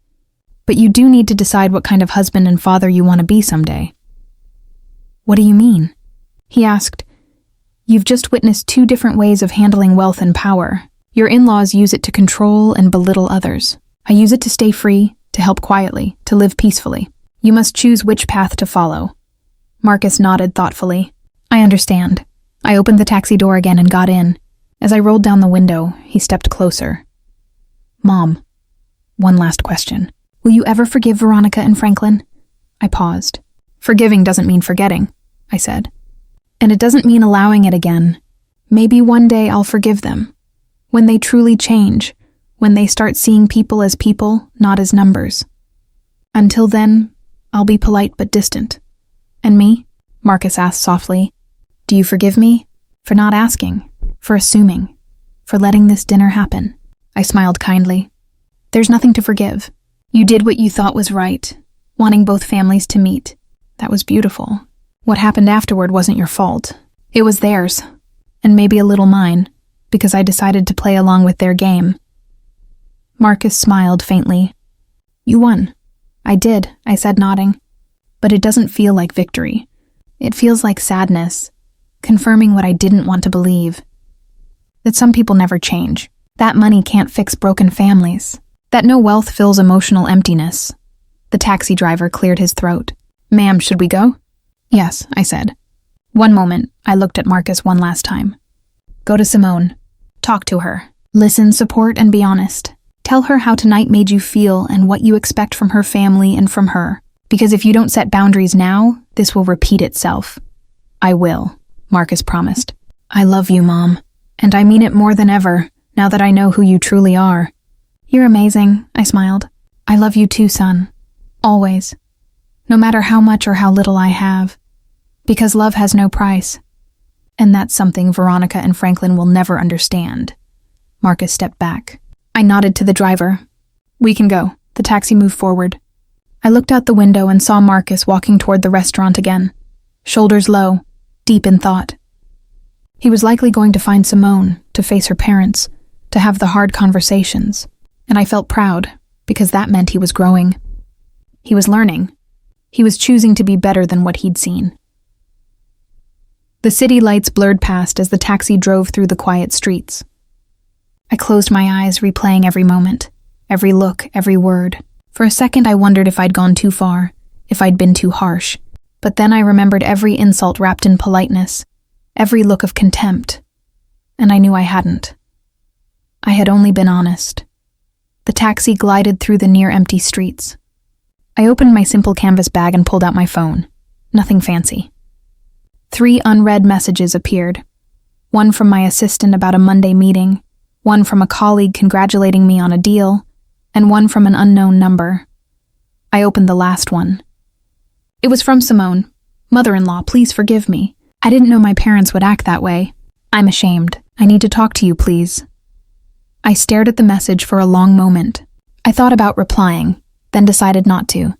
"But you do need to decide what kind of husband and father you want to be someday." "What do you mean?" He asked. "You've just witnessed 2 different ways of handling wealth and power. Your in-laws use it to control and belittle others. I use it to stay free, to help quietly, to live peacefully. You must choose which path to follow." Marcus nodded thoughtfully. "I understand." I opened the taxi door again and got in. As I rolled down the window, he stepped closer. "Mom, one last question. Will you ever forgive Veronica and Franklin?" I paused. "Forgiving doesn't mean forgetting," I said. "And it doesn't mean allowing it again. Maybe one day I'll forgive them. When they truly change, when they start seeing people as people, not as numbers. Until then, I'll be polite but distant." "And me?" Marcus asked softly. "Do you forgive me? For not asking, for assuming, for letting this dinner happen?" I smiled kindly. "There's nothing to forgive. You did what you thought was right, wanting both families to meet. That was beautiful. What happened afterward wasn't your fault. It was theirs, and maybe a little mine, because I decided to play along with their game." Marcus smiled faintly. "You won." "I did," I said, nodding. "But it doesn't feel like victory. It feels like sadness, confirming what I didn't want to believe. That some people never change. That money can't fix broken families. That no wealth fills emotional emptiness." The taxi driver cleared his throat. "Ma'am, should we go?" "Yes," I said. One moment, I looked at Marcus one last time. "Go to Simone. Talk to her. Listen, support, and be honest. Tell her how tonight made you feel and what you expect from her family and from her. Because if you don't set boundaries now, this will repeat itself." "I will," Marcus promised. "I love you, Mom. And I mean it more than ever, now that I know who you truly are. You're amazing, I smiled. I love you too, son. Always. No matter how much or how little I have. Because love has no price. And that's something Veronica and Franklin will never understand. Marcus stepped back. I nodded to the driver. We can go. The taxi moved forward. I looked out the window and saw Marcus walking toward the restaurant again. Shoulders low, deep in thought. He was likely going to find Simone, to face her parents, to have the hard conversations. And I felt proud, because that meant he was growing. He was learning. He was choosing to be better than what he'd seen. The city lights blurred past as the taxi drove through the quiet streets. I closed my eyes, replaying every moment, every look, every word. For a second I wondered if I'd gone too far, if I'd been too harsh. But then I remembered every insult wrapped in politeness, every look of contempt, and I knew I hadn't. I had only been honest. The taxi glided through the near-empty streets. I opened my simple canvas bag and pulled out my phone. Nothing fancy. 3 unread messages appeared. One from my assistant about a Monday meeting, one from a colleague congratulating me on a deal, and one from an unknown number. I opened the last one. It was from Simone. Mother-in-law, please forgive me. I didn't know my parents would act that way. I'm ashamed. I need to talk to you, please. I stared at the message for a long moment. I thought about replying, then decided not to.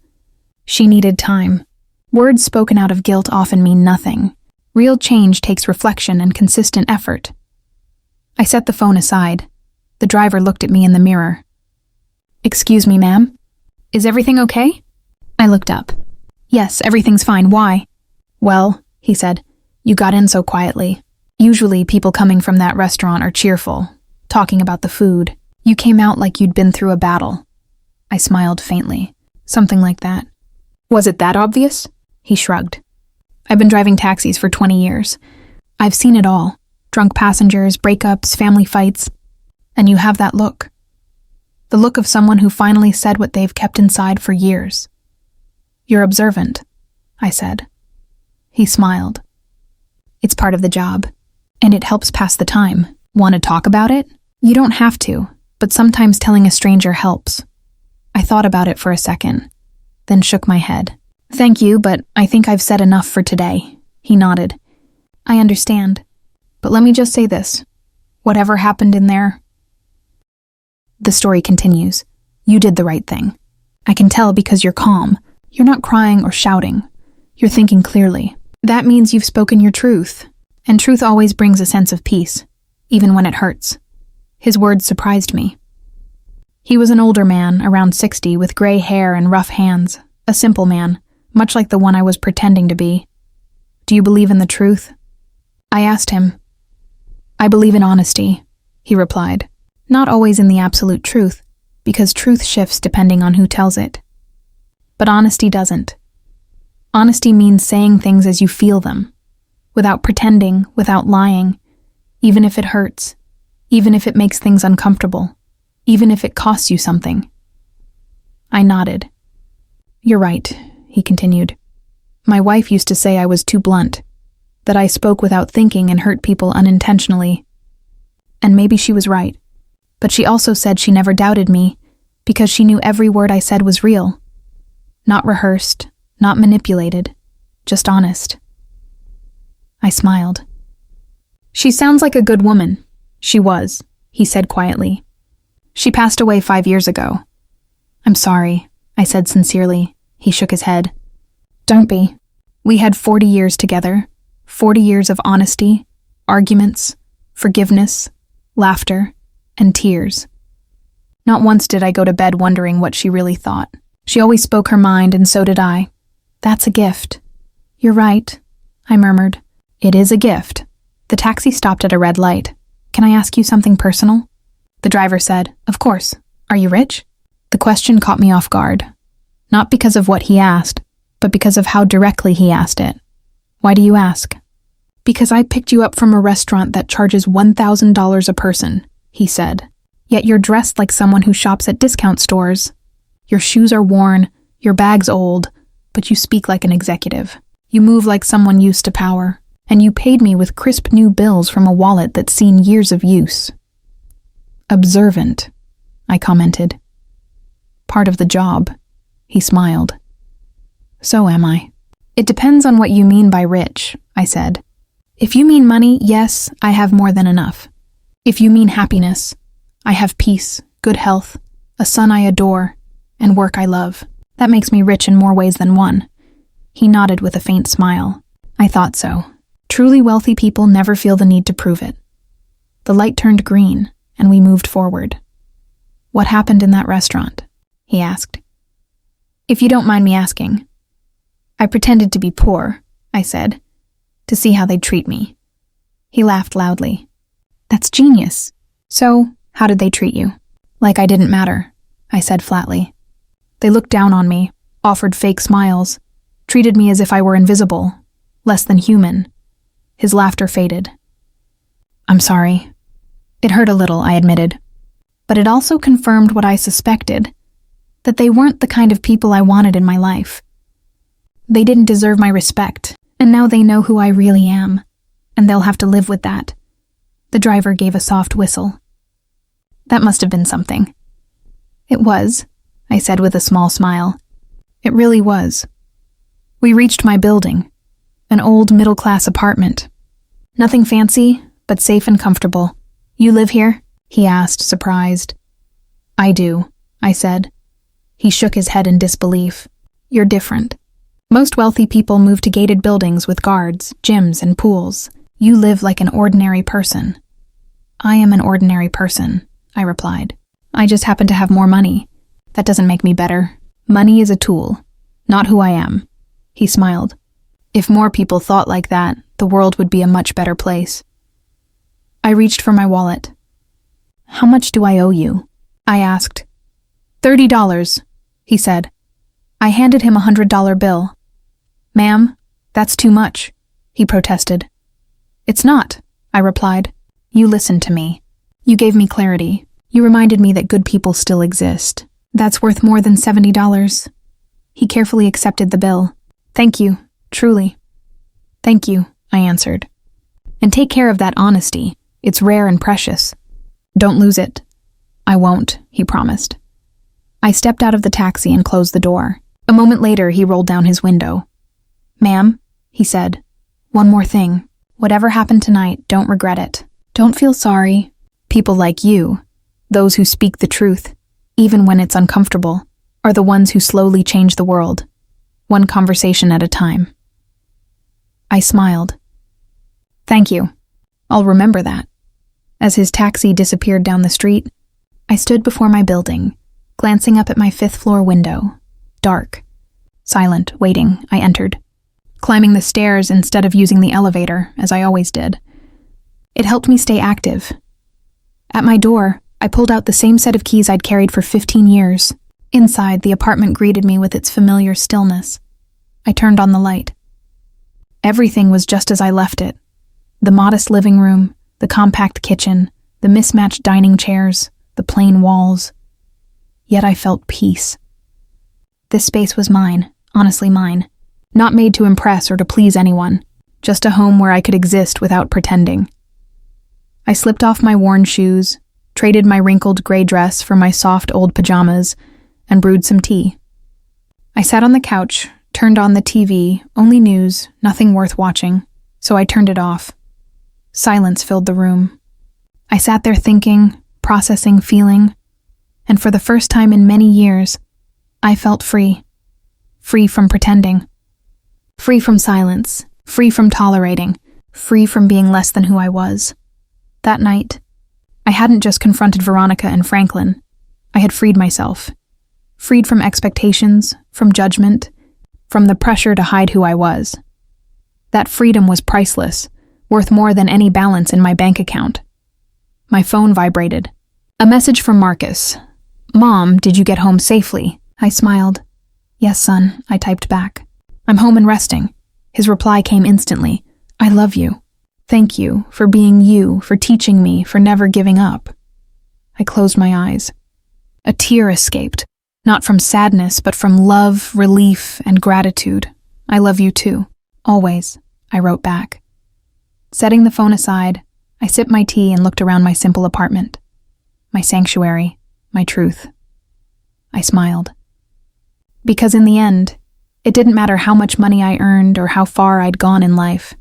She needed time. Words spoken out of guilt often mean nothing. Real change takes reflection and consistent effort. I set the phone aside. The driver looked at me in the mirror. Excuse me, ma'am? Is everything okay? I looked up. Yes, everything's fine. Why? Well, he said, you got in so quietly. Usually people coming from that restaurant are cheerful, talking about the food. You came out like you'd been through a battle. I smiled faintly. Something like that. Was it that obvious? He shrugged. I've been driving taxis for 20 years. I've seen it all. Drunk passengers, breakups, family fights. And you have that look. The look of someone who finally said what they've kept inside for years. You're observant, I said. He smiled. It's part of the job. And it helps pass the time. Want to talk about it? You don't have to, but sometimes telling a stranger helps. I thought about it for a second, then shook my head. Thank you, but I think I've said enough for today. He nodded. I understand. But let me just say this. Whatever happened in there... The story continues. You did the right thing. I can tell because you're calm. You're not crying or shouting. You're thinking clearly. That means you've spoken your truth. And truth always brings a sense of peace, even when it hurts. His words surprised me. He was an older man, around 60, with gray hair and rough hands. A simple man, much like the one I was pretending to be. Do you believe in the truth? I asked him. I believe in honesty, he replied. Not always in the absolute truth, because truth shifts depending on who tells it. But honesty doesn't. Honesty means saying things as you feel them, without pretending, without lying, even if it hurts, even if it makes things uncomfortable, even if it costs you something. I nodded. You're right, he continued. My wife used to say I was too blunt, that I spoke without thinking and hurt people unintentionally. And maybe she was right. But she also said she never doubted me because she knew every word I said was real. Not rehearsed, not manipulated, just honest. I smiled. She sounds like a good woman. She was, he said quietly. She passed away 5 years ago. I'm sorry, I said sincerely. He shook his head. Don't be. We had 40 years together, 40 years of honesty, arguments, forgiveness, laughter, and tears. Not once did I go to bed wondering what she really thought. She always spoke her mind, and so did I. That's a gift. You're right, I murmured. It is a gift. The taxi stopped at a red light. Can I ask you something personal? The driver said, Of course. Are you rich? The question caught me off guard. Not because of what he asked, but because of how directly he asked it. Why do you ask? Because I picked you up from a restaurant that charges $1,000 a person, he said. Yet you're dressed like someone who shops at discount stores. Your shoes are worn, your bag's old, but you speak like an executive. You move like someone used to power, and you paid me with crisp new bills from a wallet that's seen years of use. Observant, I commented. Part of the job, he smiled. So am I. It depends on what you mean by rich, I said. If you mean money, yes, I have more than enough. If you mean happiness, I have peace, good health, a son I adore, and work I love. That makes me rich in more ways than one. He nodded with a faint smile. I thought so. Truly wealthy people never feel the need to prove it. The light turned green, and we moved forward. What happened in that restaurant? He asked. If you don't mind me asking. I pretended to be poor, I said, to see how they'd treat me. He laughed loudly. That's genius. So, how did they treat you? Like I didn't matter, I said flatly. They looked down on me, offered fake smiles, treated me as if I were invisible, less than human. His laughter faded. I'm sorry. It hurt a little, I admitted. But it also confirmed what I suspected, that they weren't the kind of people I wanted in my life. They didn't deserve my respect, and now they know who I really am, and they'll have to live with that. The driver gave a soft whistle. That must have been something. It was, I said with a small smile. It really was. We reached my building, an old middle-class apartment. Nothing fancy, but safe and comfortable. You live here? He asked, surprised. I do, I said. He shook his head in disbelief. You're different. Most wealthy people move to gated buildings with guards, gyms, and pools. You live like an ordinary person. I am an ordinary person, I replied. I just happen to have more money. That doesn't make me better. Money is a tool, not who I am. He smiled. If more people thought like that, the world would be a much better place. I reached for my wallet. How much do I owe you? I asked. $30, he said. I handed him a $100 bill. Ma'am, that's too much, he protested. It's not, I replied. You listened to me. You gave me clarity. You reminded me that good people still exist. That's worth more than $70. He carefully accepted the bill. Thank you, truly. Thank you, I answered. And take care of that honesty. It's rare and precious. Don't lose it. I won't, he promised. I stepped out of the taxi and closed the door. A moment later, he rolled down his window. Ma'am, he said, one more thing. Whatever happened tonight, don't regret it. Don't feel sorry. People like you, those who speak the truth, even when it's uncomfortable, are the ones who slowly change the world, one conversation at a time. I smiled. Thank you. I'll remember that. As his taxi disappeared down the street, I stood before my building, glancing up at my 5th-floor window. Dark. Silent, waiting, I entered, climbing the stairs instead of using the elevator, as I always did. It helped me stay active. At my door, I pulled out the same set of keys I'd carried for 15 years. Inside, the apartment greeted me with its familiar stillness. I turned on the light. Everything was just as I left it. The modest living room, the compact kitchen, the mismatched dining chairs, the plain walls. Yet I felt peace. This space was mine, honestly mine. Not made to impress or to please anyone, just a home where I could exist without pretending. I slipped off my worn shoes, traded my wrinkled gray dress for my soft old pajamas, and brewed some tea. I sat on the couch, turned on the TV, only news, nothing worth watching, so I turned it off. Silence filled the room. I sat there thinking, processing, feeling, and for the first time in many years, I felt free. Free from pretending. Free from silence, free from tolerating, free from being less than who I was. That night, I hadn't just confronted Veronica and Franklin. I had freed myself. Freed from expectations, from judgment, from the pressure to hide who I was. That freedom was priceless, worth more than any balance in my bank account. My phone vibrated. A message from Marcus. Mom, did you get home safely? I smiled. Yes, son, I typed back. I'm home and resting. His reply came instantly. I love you. Thank you for being you, for teaching me, for never giving up. I closed my eyes. A tear escaped, not from sadness, but from love, relief, and gratitude. I love you too. Always, I wrote back. Setting the phone aside, I sipped my tea and looked around my simple apartment. my sanctuary, my truth. I smiled. Because in the end, it didn't matter how much money I earned or how far I'd gone in life.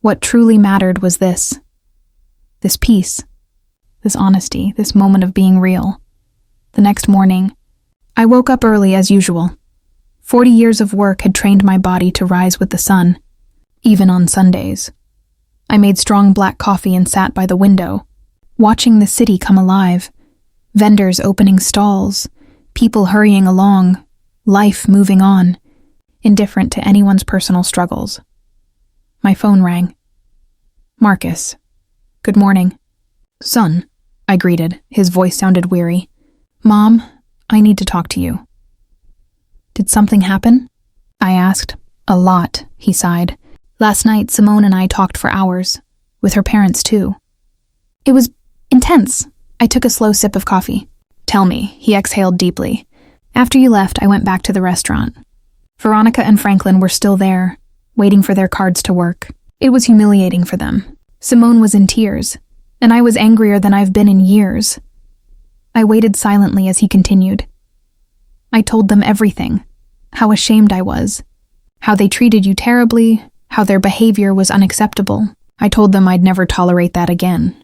What truly mattered was this peace, this honesty, this moment of being real. The next morning, I woke up early as usual. 40 years of work had trained my body to rise with the sun, even on Sundays. I made strong black coffee and sat by the window, watching the city come alive. Vendors opening stalls, people hurrying along, life moving on, indifferent to anyone's personal struggles. My phone rang. Marcus. Good morning. Son, I greeted. His voice sounded weary. Mom, I need to talk to you. Did something happen? I asked. A lot, he sighed. Last night, Simone and I talked for hours, with her parents too. It was intense. I took a slow sip of coffee. Tell me, he exhaled deeply. After you left, I went back to the restaurant. Veronica and Franklin were still there, waiting for their cards to work. It was humiliating for them. Simone was in tears, and I was angrier than I've been in years. I waited silently as he continued. I told them everything, how ashamed I was, how they treated you terribly, how their behavior was unacceptable. I told them I'd never tolerate that again.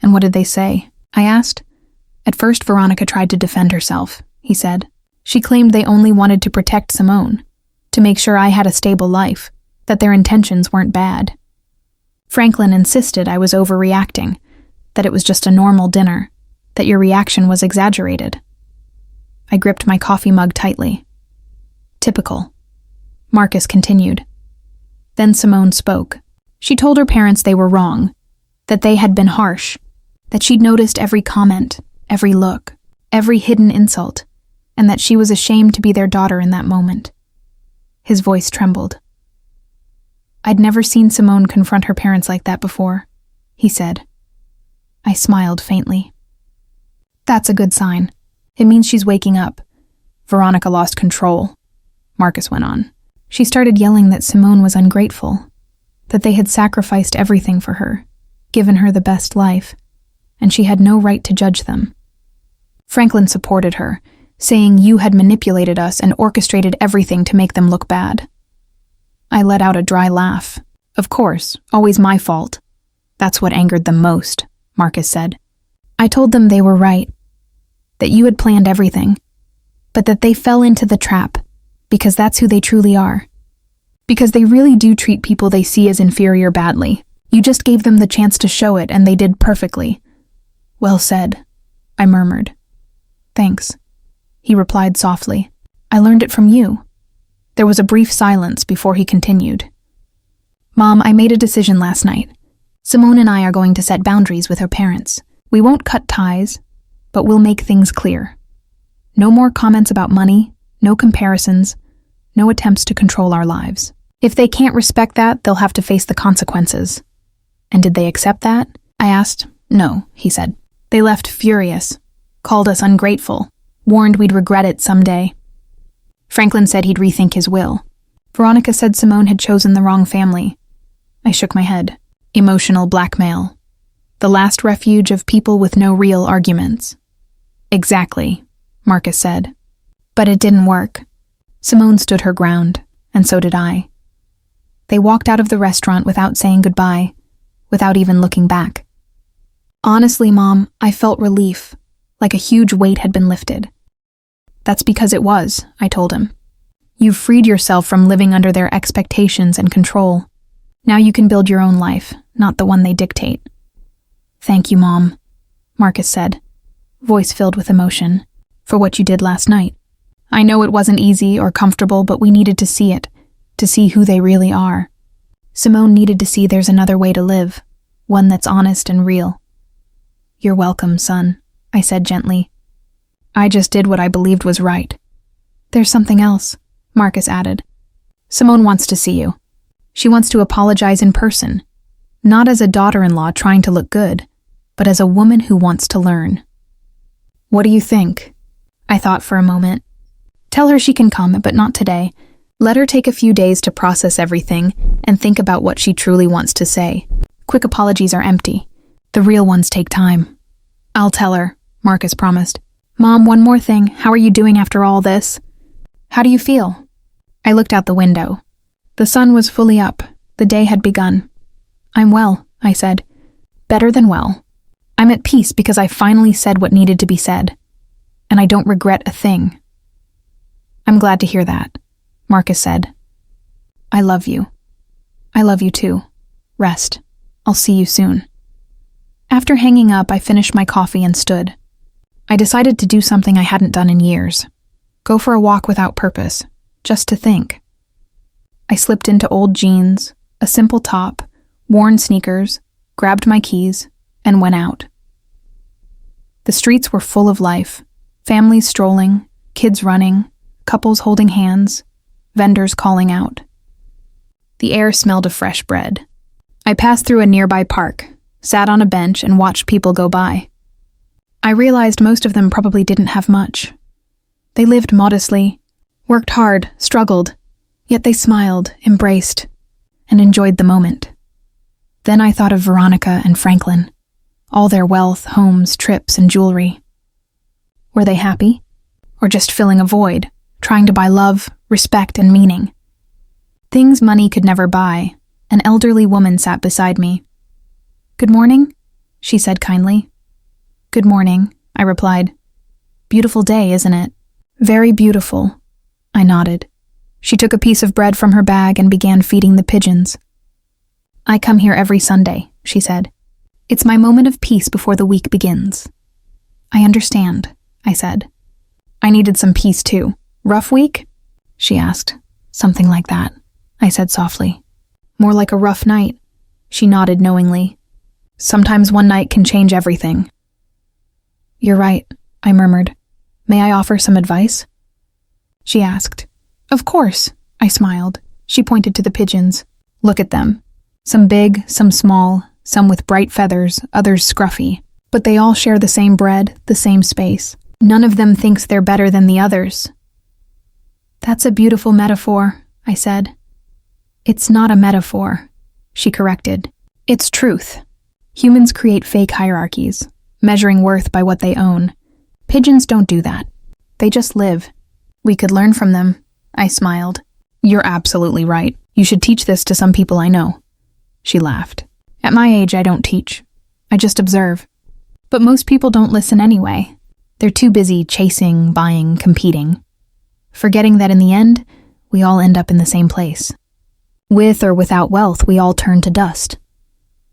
And what did they say? I asked. At first, Veronica tried to defend herself, he said. She claimed they only wanted to protect Simone, to make sure I had a stable life, that their intentions weren't bad. Franklin insisted I was overreacting, that it was just a normal dinner, that your reaction was exaggerated. I gripped my coffee mug tightly. Typical. Marcus continued. Then Simone spoke. She told her parents they were wrong, that they had been harsh, that she'd noticed every comment, every look, every hidden insult, and that she was ashamed to be their daughter in that moment. His voice trembled. I'd never seen Simone confront her parents like that before, he said. I smiled faintly. That's a good sign. It means she's waking up. Veronica lost control, Marcus went on. She started yelling that Simone was ungrateful, that they had sacrificed everything for her, given her the best life, and she had no right to judge them. Franklin supported her, saying you had manipulated us and orchestrated everything to make them look bad. I let out a dry laugh. Of course, always my fault. That's what angered them most, Marcus said. I told them they were right, that you had planned everything, but that they fell into the trap, because that's who they truly are. Because they really do treat people they see as inferior badly. You just gave them the chance to show it, and they did perfectly. Well said, I murmured. Thanks, he replied softly. I learned it from you. There was a brief silence before he continued. Mom, I made a decision last night. Simone and I are going to set boundaries with her parents. We won't cut ties, but we'll make things clear. No more comments about money, no comparisons, no attempts to control our lives. If they can't respect that, they'll have to face the consequences. And did they accept that? I asked. No, he said. They left furious, called us ungrateful, warned we'd regret it someday. Franklin said he'd rethink his will. Veronica said Simone had chosen the wrong family. I shook my head. Emotional blackmail. The last refuge of people with no real arguments. Exactly, Marcus said. But it didn't work. Simone stood her ground, and so did I. They walked out of the restaurant without saying goodbye, without even looking back. Honestly, Mom, I felt relief, like a huge weight had been lifted. That's because it was, I told him. You've freed yourself from living under their expectations and control. Now you can build your own life, not the one they dictate. Thank you, Mom, Marcus said, voice filled with emotion, for what you did last night. I know it wasn't easy or comfortable, but we needed to see it, to see who they really are. Simone needed to see there's another way to live, one that's honest and real. You're welcome, son, I said gently. I just did what I believed was right. There's something else, Marcus added. Simone wants to see you. She wants to apologize in person, not as a daughter-in-law trying to look good, but as a woman who wants to learn. What do you think? I thought for a moment. Tell her she can come, but not today. Let her take a few days to process everything and think about what she truly wants to say. Quick apologies are empty. The real ones take time. I'll tell her, Marcus promised. Mom, one more thing. How are you doing after all this? How do you feel? I looked out the window. The sun was fully up. The day had begun. I'm well, I said. Better than well. I'm at peace because I finally said what needed to be said. And I don't regret a thing. I'm glad to hear that, Marcus said. I love you. I love you too. Rest. I'll see you soon. After hanging up, I finished my coffee and stood. I decided to do something I hadn't done in years. Go for a walk without purpose, just to think. I slipped into old jeans, a simple top, worn sneakers, grabbed my keys, and went out. The streets were full of life, families strolling, kids running, couples holding hands, vendors calling out. The air smelled of fresh bread. I passed through a nearby park, sat on a bench, and watched people go by. I realized most of them probably didn't have much. They lived modestly, worked hard, struggled, yet they smiled, embraced, and enjoyed the moment. Then I thought of Veronica and Franklin, all their wealth, homes, trips, and jewelry. Were they happy? Or just filling a void, trying to buy love, respect, and meaning? Things money could never buy. An elderly woman sat beside me. Good morning, she said kindly. Good morning, I replied. Beautiful day, isn't it? Very beautiful, I nodded. She took a piece of bread from her bag and began feeding the pigeons. I come here every Sunday, she said. It's my moment of peace before the week begins. I understand, I said. I needed some peace too. Rough week? She asked. Something like that, I said softly. More like a rough night, she nodded knowingly. Sometimes one night can change everything. You're right, I murmured. May I offer some advice? She asked. Of course, I smiled. She pointed to the pigeons. Look at them. Some big, some small, some with bright feathers, others scruffy. But they all share the same bread, the same space. None of them thinks they're better than the others. That's a beautiful metaphor, I said. It's not a metaphor, she corrected. It's truth. Humans create fake hierarchies, measuring worth by what they own. Pigeons don't do that. They just live. We could learn from them, I smiled. You're absolutely right. You should teach this to some people I know. She laughed. At my age, I don't teach. I just observe. But most people don't listen anyway. They're too busy chasing, buying, competing. Forgetting that in the end, we all end up in the same place. With or without wealth, we all turn to dust.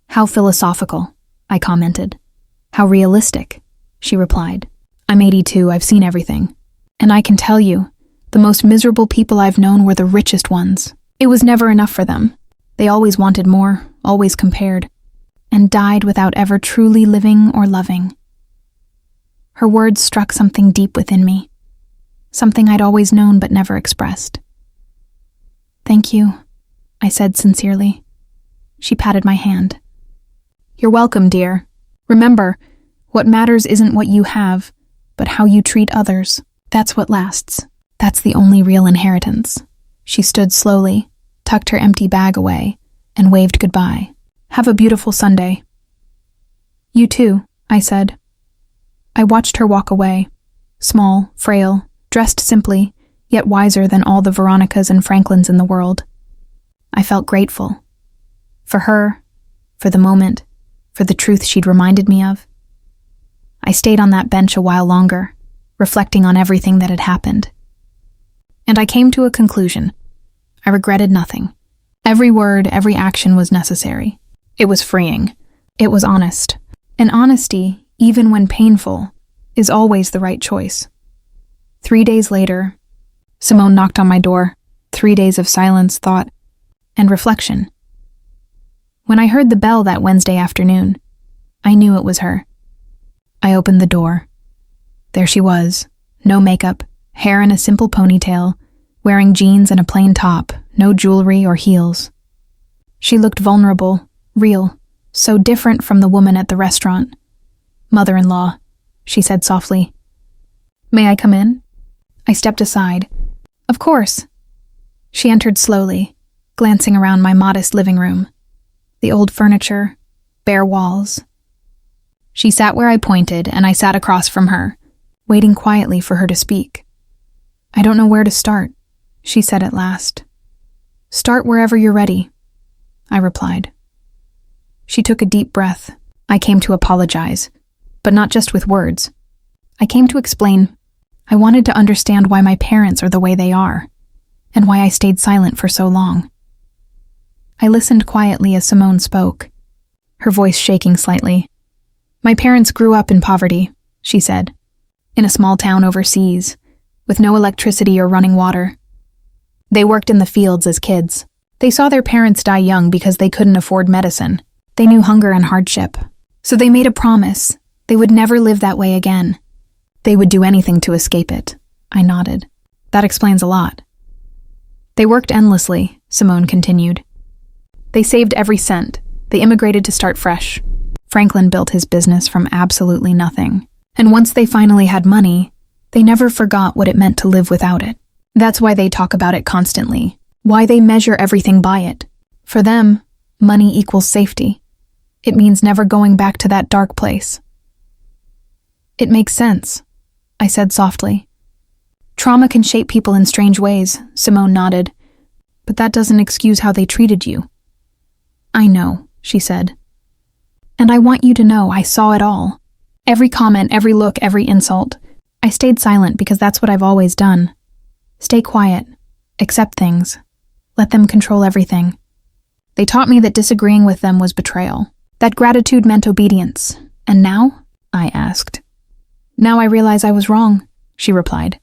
How philosophical, I commented. How realistic, she replied. I'm 82, I've seen everything. And I can tell you, the most miserable people I've known were the richest ones. It was never enough for them. They always wanted more, always compared, and died without ever truly living or loving. Her words struck something deep within me, something I'd always known but never expressed. Thank you, I said sincerely. She patted my hand. You're welcome, dear. Remember, what matters isn't what you have, but how you treat others. That's what lasts. That's the only real inheritance. She stood slowly, tucked her empty bag away, and waved goodbye. Have a beautiful Sunday. You too, I said. I watched her walk away, small, frail, dressed simply, yet wiser than all the Veronicas and Franklins in the world. I felt grateful. For her, for the moment, for the truth she'd reminded me of. I stayed on that bench a while longer, reflecting on everything that had happened. And I came to a conclusion. I regretted nothing. Every word, every action was necessary. It was freeing. It was honest. And honesty, even when painful, is always the right choice. 3 days later, Simone knocked on my door. 3 days of silence, thought, and reflection. When I heard the bell that Wednesday afternoon, I knew it was her. I opened the door. There she was, no makeup, hair in a simple ponytail, wearing jeans and a plain top, no jewelry or heels. She looked vulnerable, real, so different from the woman at the restaurant. Mother-in-law, she said softly. May I come in? I stepped aside. Of course. She entered slowly, glancing around my modest living room. The old furniture, bare walls. She sat where I pointed, and I sat across from her, waiting quietly for her to speak. "I don't know where to start," she said at last. "Start wherever you're ready," I replied. She took a deep breath. I came to apologize, but not just with words. I came to explain. I wanted to understand why my parents are the way they are, and why I stayed silent for so long. I listened quietly as Simone spoke, her voice shaking slightly. "My parents grew up in poverty," she said, "in a small town overseas, with no electricity or running water. They worked in the fields as kids. They saw their parents die young because they couldn't afford medicine. They knew hunger and hardship. So they made a promise. They would never live that way again. They would do anything to escape it." I nodded. "That explains a lot." "They worked endlessly," Simone continued. "They saved every cent. They immigrated to start fresh. Franklin built his business from absolutely nothing. And once they finally had money, they never forgot what it meant to live without it. That's why they talk about it constantly, why they measure everything by it. For them, money equals safety. It means never going back to that dark place." "It makes sense," I said softly. "Trauma can shape people in strange ways," Simone nodded. "But that doesn't excuse how they treated you." "I know," she said. "And I want you to know I saw it all. Every comment, every look, every insult. I stayed silent because that's what I've always done. Stay quiet. Accept things. Let them control everything. They taught me that disagreeing with them was betrayal, that gratitude meant obedience. And now?" I asked. "Now I realize I was wrong," she replied.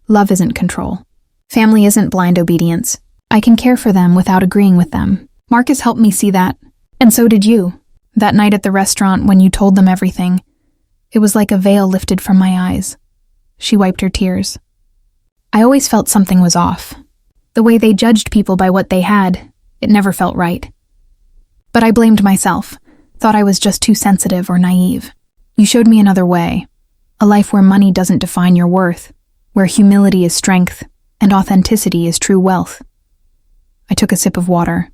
"Love isn't control. Family isn't blind obedience. I can care for them without agreeing with them. Marcus helped me see that, and so did you. That night at the restaurant when you told them everything, it was like a veil lifted from my eyes." She wiped her tears. "I always felt something was off. The way they judged people by what they had, it never felt right. But I blamed myself, thought I was just too sensitive or naive. You showed me another way, a life where money doesn't define your worth, where humility is strength and authenticity is true wealth." I took a sip of water.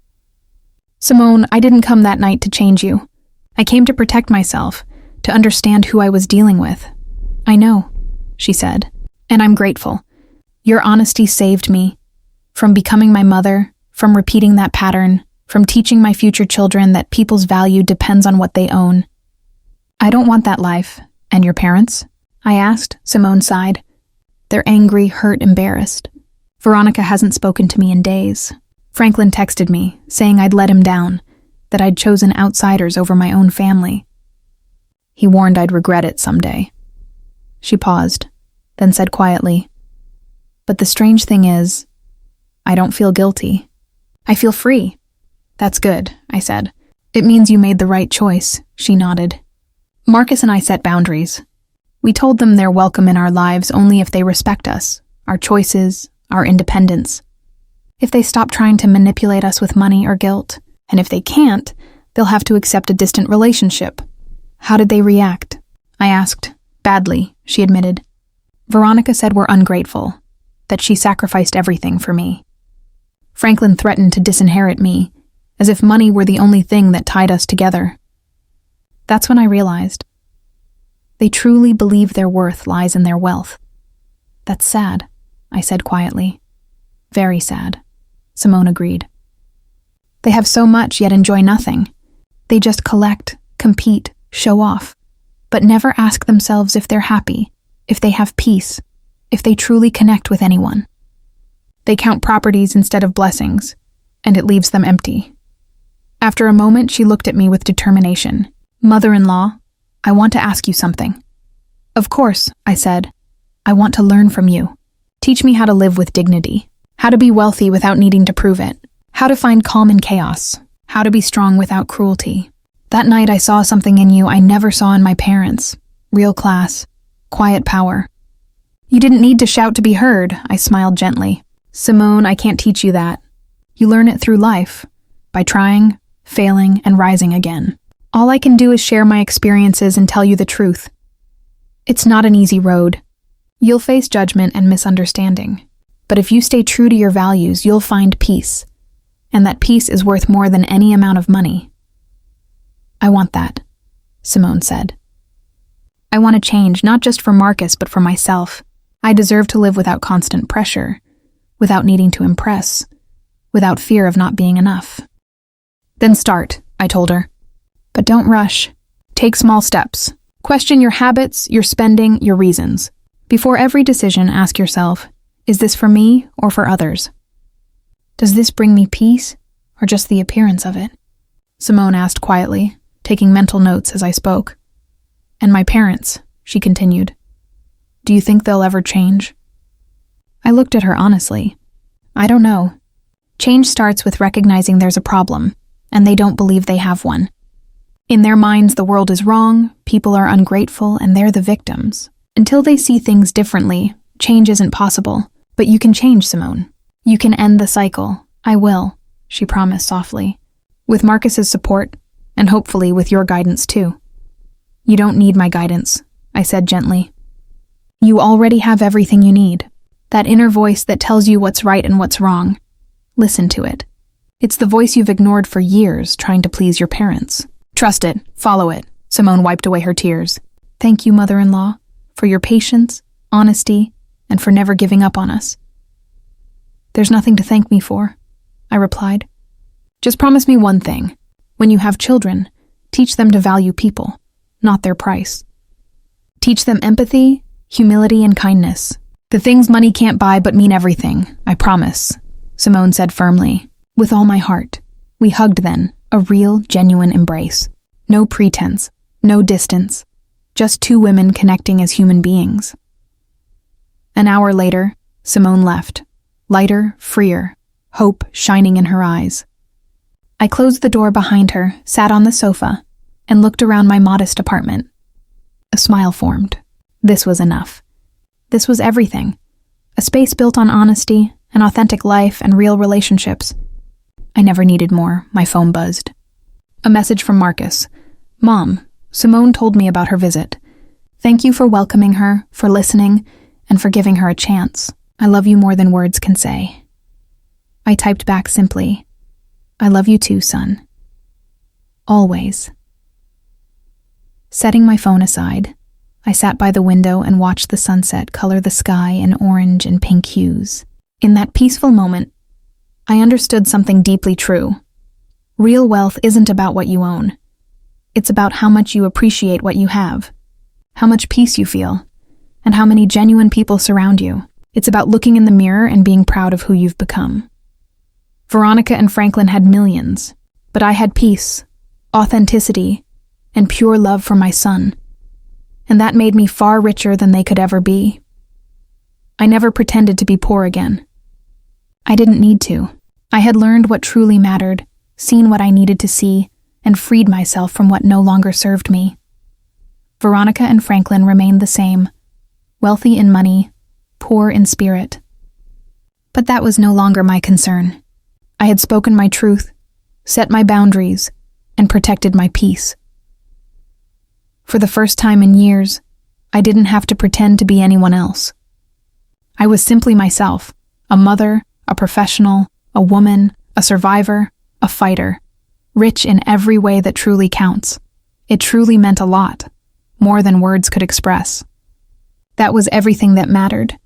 "Simone, I didn't come that night to change you. I came to protect myself, to understand who I was dealing with." "I know," she said, "and I'm grateful. Your honesty saved me. From becoming my mother, from repeating that pattern, from teaching my future children that people's value depends on what they own." "I don't want that life. And your parents?" I asked. Simone sighed. "They're angry, hurt, embarrassed. Veronica hasn't spoken to me in days. Franklin texted me, saying I'd let him down, that I'd chosen outsiders over my own family. He warned I'd regret it someday." She paused, then said quietly, "But the strange thing is, I don't feel guilty. I feel free." "That's good," I said. "It means you made the right choice," she nodded. "Marcus and I set boundaries. We told them they're welcome in our lives only if they respect us, our choices, our independence. If they stop trying to manipulate us with money or guilt, and if they can't, they'll have to accept a distant relationship." "How did they react?" I asked. "Badly," she admitted. "Veronica said we're ungrateful, that she sacrificed everything for me. Franklin threatened to disinherit me, as if money were the only thing that tied us together. That's when I realized. They truly believe their worth lies in their wealth." "That's sad," I said quietly. "Very sad," Simone agreed. "They have so much yet enjoy nothing. They just collect, compete, show off, but never ask themselves if they're happy, if they have peace, if they truly connect with anyone. They count properties instead of blessings, and it leaves them empty." After a moment, she looked at me with determination. "Mother-in-law, I want to ask you something." "Of course," I said. "I want to learn from you. Teach me how to live with dignity, how to be wealthy without needing to prove it, how to find calm in chaos, how to be strong without cruelty. That night I saw something in you I never saw in my parents. Real class, quiet power." "You didn't need to shout to be heard," I smiled gently. "Simone, I can't teach you that. You learn it through life, by trying, failing, and rising again. All I can do is share my experiences and tell you the truth. It's not an easy road. You'll face judgment and misunderstanding. But if you stay true to your values, you'll find peace. And that peace is worth more than any amount of money." "I want that," Simone said. I want to change, not just for Marcus, but for myself. I deserve to live without constant pressure, without needing to impress, without fear of not being enough. Then start, I told her. But don't rush. Take small steps. Question your habits, your spending, your reasons. Before every decision, ask yourself, is this for me or for others? Does this bring me peace or just the appearance of it? Simone asked quietly, taking mental notes as I spoke. And my parents, she continued. Do you think they'll ever change? I looked at her honestly. I don't know. Change starts with recognizing there's a problem, and they don't believe they have one. In their minds, the world is wrong, people are ungrateful, and they're the victims. Until they see things differently, change isn't possible. But you can change, Simone. You can end the cycle. I will, she promised softly. With Marcus's support, and hopefully with your guidance too. You don't need my guidance, I said gently. You already have everything you need. That inner voice that tells you what's right and what's wrong. Listen to it. It's the voice you've ignored for years, trying to please your parents. Trust it. Follow it. Simone wiped away her tears. Thank you, mother-in-law, for your patience, honesty, and for never giving up on us. There's nothing to thank me for, I replied. Just promise me one thing. When you have children, teach them to value people, not their price. Teach them empathy, humility, and kindness. The things money can't buy but mean everything, I promise, Simone said firmly. With all my heart. We hugged then, a real, genuine embrace. No pretense, no distance. Just two women connecting as human beings. An hour later, Simone left. Lighter, freer, hope shining in her eyes. I closed the door behind her, sat on the sofa, and looked around my modest apartment. A smile formed. This was enough. This was everything. A space built on honesty, an authentic life, and real relationships. I never needed more. My phone buzzed. A message from Marcus. Mom, Simone told me about her visit. Thank you for welcoming her, for listening, and for giving her a chance. I love you more than words can say. I typed back simply, I love you too, son. Always. Setting my phone aside, I sat by the window and watched the sunset color the sky in orange and pink hues. In that peaceful moment, I understood something deeply true. Real wealth isn't about what you own. It's about how much you appreciate what you have, how much peace you feel, and how many genuine people surround you. It's about looking in the mirror and being proud of who you've become. Veronica and Franklin had millions, but I had peace, authenticity, and pure love for my son. And that made me far richer than they could ever be. I never pretended to be poor again. I didn't need to. I had learned what truly mattered, seen what I needed to see, and freed myself from what no longer served me. Veronica and Franklin remained the same, wealthy in money, poor in spirit. But that was no longer my concern. I had spoken my truth, set my boundaries, and protected my peace. For the first time in years, I didn't have to pretend to be anyone else. I was simply myself, a mother, a professional, a woman, a survivor, a fighter, rich in every way that truly counts. It truly meant a lot, more than words could express. That was everything that mattered.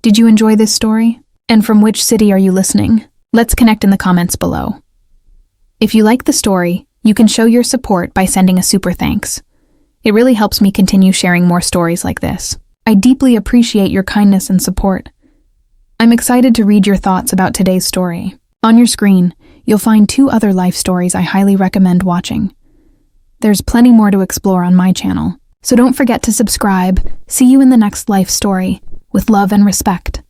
Did you enjoy this story? And from which city are you listening? Let's connect in the comments below. If you like the story, you can show your support by sending a super thanks. It really helps me continue sharing more stories like this. I deeply appreciate your kindness and support. I'm excited to read your thoughts about today's story. On your screen, you'll find 2 other life stories I highly recommend watching. There's plenty more to explore on my channel, so don't forget to subscribe. See you in the next life story, with love and respect.